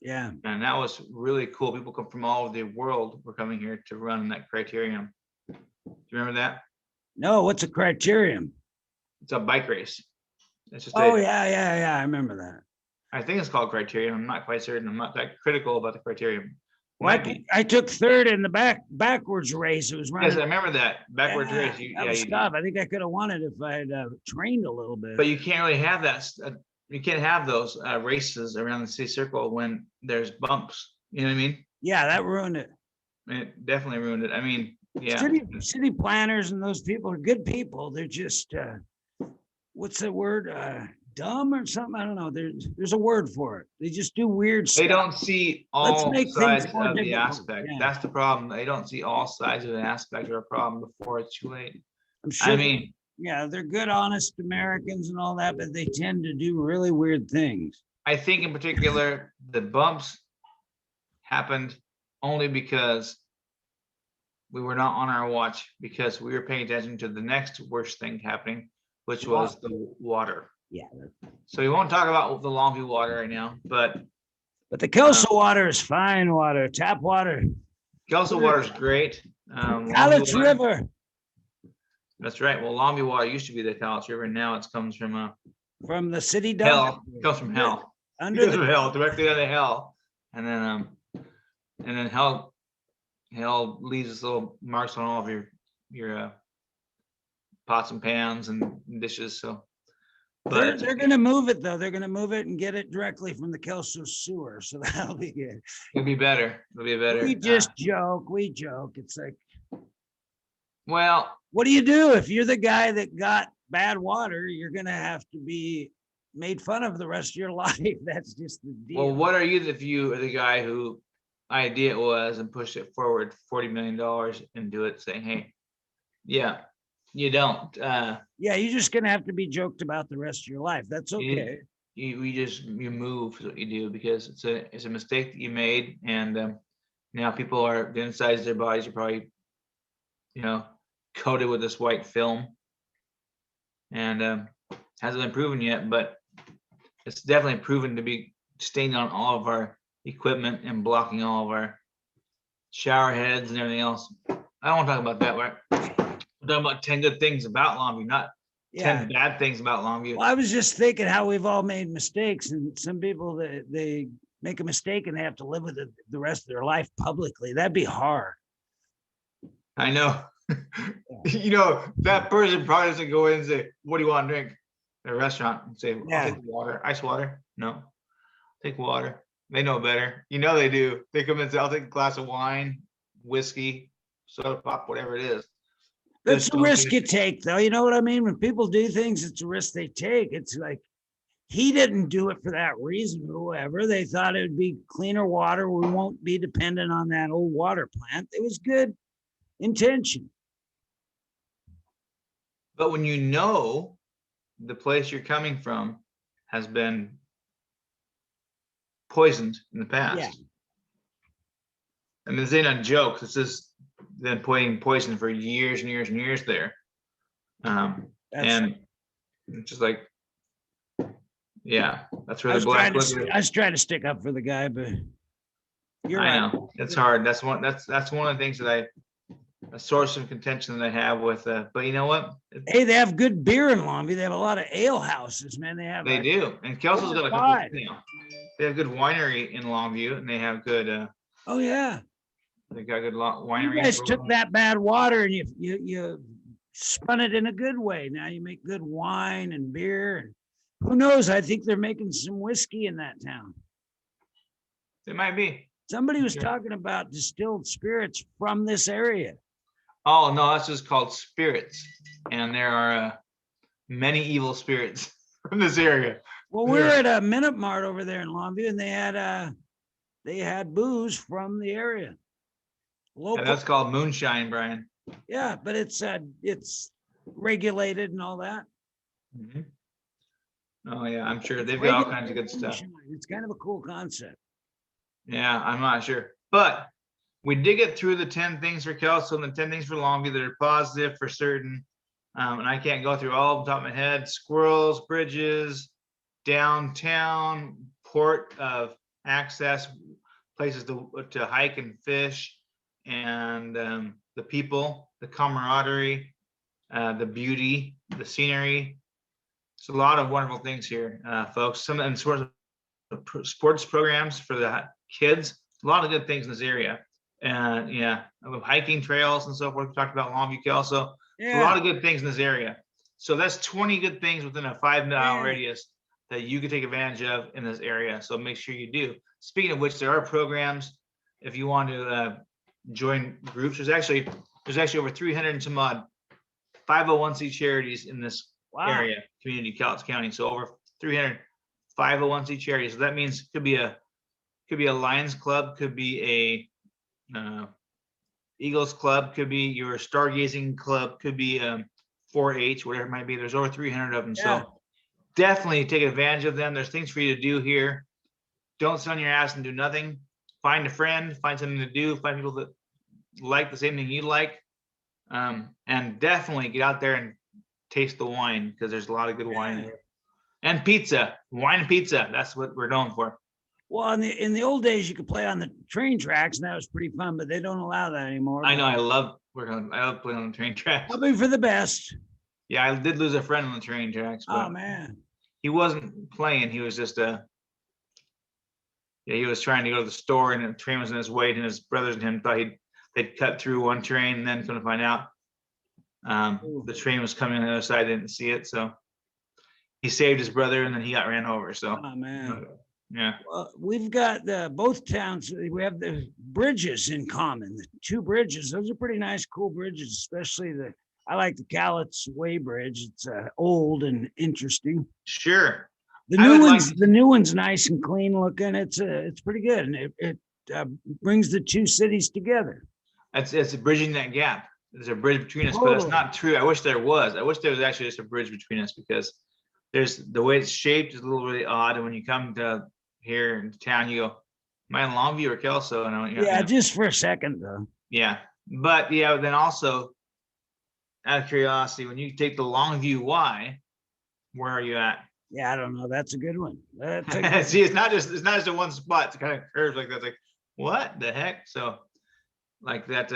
Yeah. And that was really cool. People come from all over the world were coming here to run that criterium. Do you remember that? No, what's a criterium? It's a bike race. It's just Oh, yeah. I remember that. I think it's called criterium. I'm not quite certain. I'm not that critical about the criterium. Well, Might be. I took third in the backwards race. It was running. Yes, I remember that backwards race. That was tough. I think I could have won it if I had trained a little bit. But you can't really have that. You can't have those races around the city circle when there's bumps. You know what I mean? Yeah, that ruined it. It definitely ruined it. I mean, yeah. City planners and those people are good people. They're just what's the word? Dumb or something? I don't know. There's a word for it. They just do weird stuff. They don't see all make sides things more of the difficult. aspect. Yeah. That's the problem. They don't see all sides of the aspect of a problem before it's too late. I'm sure. I mean, yeah, they're good, honest Americans and all that, but they tend to do really weird things. I think in particular, the bumps happened only because we were not on our watch, because we were paying attention to the next worst thing happening, which was the water. Yeah. So we won't talk about the Longview water right now, but the Kelso water is fine water, tap water. Kelso water is great. Alex Longview water- River. That's right. Well, Longview water used to be the Cowlitz River. Now it comes from From the city dump. hell. It comes from hell. Under It comes the from hell, directly out of hell. And then hell leaves its little marks on all of your pots and pans and dishes. So, they're but going to move it though. They're going to move it and get it directly from the Kelso sewer. So that'll be good. it'll be better. It'll be better. We just joke. We joke. It's like, Well, what do you do if you're the guy that got bad water? You're going to have to be made fun of the rest of your life. That's just the deal. well, what are you if you are the guy who idea it was and pushed it forward $40 million into it, saying, "Hey, yeah, you don't. Yeah, you're just going to have to be joked about the rest of your life. That's okay. You move is what you do, because it's a mistake that you made, and now people are the insides of their bodies are probably coated with this white film, and hasn't been proven yet, but it's definitely proven to be staining on all of our equipment and blocking all of our shower heads and everything else. I don't want to talk about that. Right? We're talking about 10 good things about Longview, not 10 bad things about Longview. Well, I was just thinking how we've all made mistakes, and some people they make a mistake and they have to live with it the rest of their life publicly. That'd be hard. I know. You know, that person probably doesn't go in and say, what do you want to drink? At a restaurant and say, I'll Yeah. take water, ice water. No, take water. They know better. You know, they do. They come in and say, I'll take a glass of wine, whiskey, soda pop, whatever it is. That's Just a don't risk get- you take, though. You know what I mean? When people do things, it's a risk they take. It's like he didn't do it for that reason or whatever. They thought it would be cleaner water. We won't be dependent on that old water plant. It was good intention. But when you know the place you're coming from has been poisoned in the past. Yeah. And this ain't a joke. This is been putting poison for years and years and years there. That's- And it's just like, yeah, that's where I the was, black trying to, liquor. I was trying to stick up for the guy, but you're I right. know it's hard. That's one of the things that a source of contention that I have with. But you know what? Hey, they have good beer in Longview. They have a lot of ale houses, man. They have. They a- do. And Kelso's got a Five. couple. You know, they have good winery in Longview, and they have good. Oh yeah. They got good You winery. guys took that bad water and you spun it in a good way. Now you make good wine and beer. And who knows? I think they're making some whiskey in that town. It might be. Somebody was Yeah. talking about distilled spirits from this area. Oh no, that's just called spirits, and there are many evil spirits from this area. Well, we were Yeah. at a Minute Mart over there in Longview, and they had booze from the area. And Local, that's called moonshine, Brian. yeah, but it's regulated and all that. Mhm. Oh yeah, I'm sure they've got all kinds of good stuff. It's kind of a cool concept. Yeah, I'm not sure, but we did get through the 10 things for Kelso and the 10 things for Longview that are positive for certain. And I can't go through all of them off the top of my head. Squirrels, bridges, downtown, port of access, places to hike and fish, and the people, the camaraderie, the beauty, the scenery. It's a lot of wonderful things here, folks. Some of them sports programs for the kids. A lot of good things in this area. And yeah, hiking trails and so forth. We talked about Longview, Kelso. A Yeah. lot of good things in this area. So that's 20 good things within a 5-mile Yeah. radius that you can take advantage of in this area. So make sure you do. Speaking of which, there are programs if you want to join groups. There's actually over 300 and some odd 501c charities in this Wow. area, community Cowlitz County. So over 300 501c charities. So that means could be a Lions Club, could be a Eagles Club, could be your Stargazing Club, could be 4-H, whatever it might be. There's over 300 of them. Yeah. So definitely take advantage of them. There's things for you to do here. Don't sit on your ass and do nothing. Find a friend, find something to do, find people that like the same thing you like. And definitely get out there and taste the wine because there's a lot of good wine Yeah. here. And pizza, wine and pizza. That's what we're known for. Well, in the old days, you could play on the train tracks, and that was pretty fun. But they don't allow that anymore. I know. I love playing on the train tracks. Probably for the best. Yeah, I did lose a friend on the train tracks, but Oh man. he wasn't playing. He was just he was trying to go to the store, and the train was in his way, and his brothers and him thought they'd cut through one train, and then come to find out, the train was coming on the other side. Didn't see it, so he saved his brother, and then he got ran over. So Oh man. yeah, Well, we've got both towns. We have the bridges in common. The two bridges. Those are pretty nice, cool bridges. Especially I like the Cowlitz Way Bridge. It's old and interesting. sure. The I new would like one's the new one's nice and clean looking. It's pretty good, and it brings the two cities together. It's bridging that gap. There's a bridge between us, but that's Totally. not true. I wish there was. I wish there was actually just a bridge between us because there's the way it's shaped is a little really odd. And when you come to here in town, you go, am I in Longview or Kelso? And I Yeah, just for a second though. yeah. But yeah, then also out of curiosity, when you take the Longview Y, where are you at? Yeah, I don't know. That's a good one. That's a good See, it's not just a one spot. It's kind of curves like that. It's like, what the heck? So like that,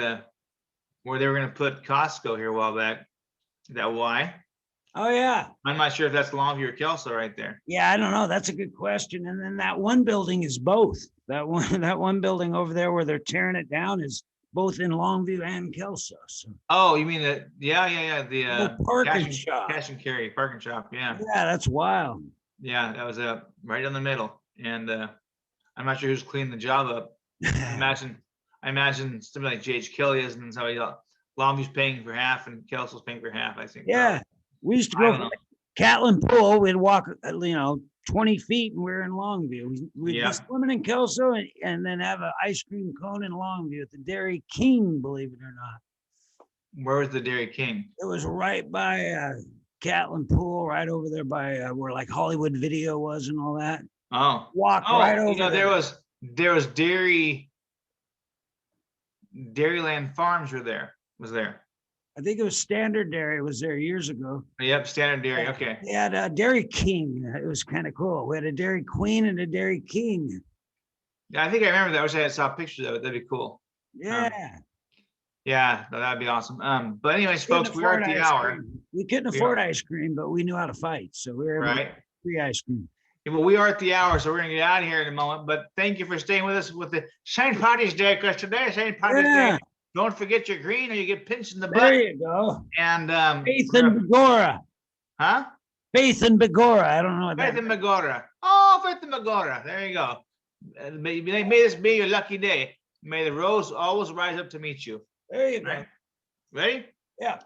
where they were gonna put Costco here a while back, that Y. Oh yeah. I'm not sure if that's Longview or Kelso right there. Yeah, I don't know. That's a good question. And then that one building is both. That one building over there where they're tearing it down is both in Longview and Kelso. So, Oh, you mean the, yeah, the, park and cash shop. cash and carry, park and shop, yeah. Yeah, that's wild. Yeah, that was, right in the middle, and, I'm not sure who's cleaning the job up. I imagine somebody like J.H. Kelly is, and so, Longview's paying for half and Kelso's paying for half, I think. Yeah, we used to I go don't from know. Catlin Pool. We'd walk, 20 feet, and we are in Longview. We'd Yeah. be swimming in Kelso and then have an ice cream cone in Longview at the Dairy King, believe it or not. Where was the Dairy King? It was right by Catlin Pool, right over there by where like Hollywood Video was and all that. Oh, Walk right oh, over there was Dairyland Farms was there. I think it was Standard Dairy was there years ago. Yep, Standard Dairy, okay. They had a Dairy King. It was kind of cool. We had a Dairy Queen and a Dairy King. Yeah, I think I remember that. I wish I had saw pictures of it. That'd be cool. Yeah. Yeah, that'd be awesome. But anyways, Couldn't folks, we are at afford the ice hour, cream. We couldn't We afford are. ice cream, but we knew how to fight. So we were able to right? get free ice cream. Yeah, well, we are at the hour, so we're gonna get out of here in a moment. But thank you for staying with us with the St. Patty's Day, because today is St. Patty's Yeah. Day. Don't forget your green or you get pinched in the There butt. you go. And Faith and Begora. huh? Faith and Begora. I don't know what Faith that and Megora. Oh, Faith and Megora. There you go. May this be your lucky day. May the rose always rise up to meet you. There you go. Right? Ready? Yeah.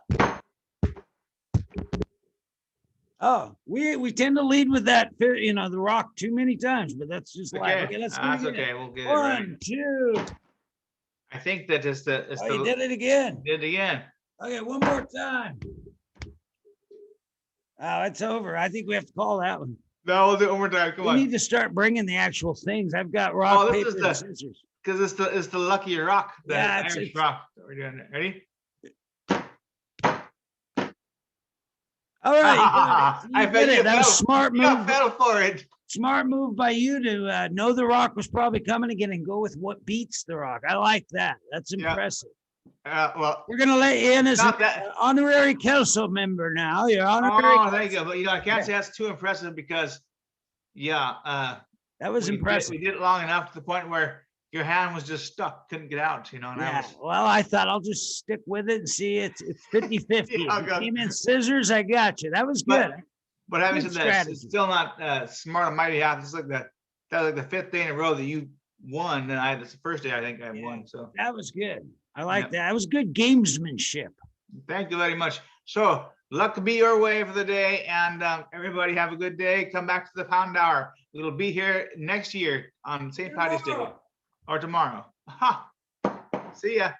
Oh, we tend to lead with that, the rock too many times, but that's just life. Okay, Okay, let's do that's it again. okay. We'll get it right. 1, 2. I think that it's Oh, you did it again. did it again. Okay, one more time. Oh, it's over. I think we have to call that one. No, we'll do it one more time. Come We on. need to start bringing the actual things. I've got rock, Oh, this is paper, the- and scissors. Because it's the lucky rock, the Yeah, it's- Irish rock that we're doing. Ready? All right, you I did bet it. you That was fell- smart You move. fell for it. Smart move by you to know the rock was probably coming again and go with what beats the rock. I like that. That's Yeah. impressive. Well, We're gonna let you in as Not an that- honorary Kelso member now. You're honorary. oh, there you go. But I can't say that's too impressive because, That was we impressive. did it long enough to the point where your hand was just stuck, couldn't get out. And I Yeah, was, well, I thought I'll just stick with it and see it's 50-50. Yeah, If you God. came in scissors, I got you. That was But- good. but having Good said that, it's strategy. still not smart on my behalf. It's like that was like the fifth day in a row that you won, and this is the first day I think I Yeah. won. So That was good. I like Yep. that. That was good gamesmanship. thank you very much. So luck to be your way for the day, and everybody have a good day. Come back to the Pound Hour. It'll be here next year on St. Patty's Day Tomorrow. or tomorrow. Ha! See ya.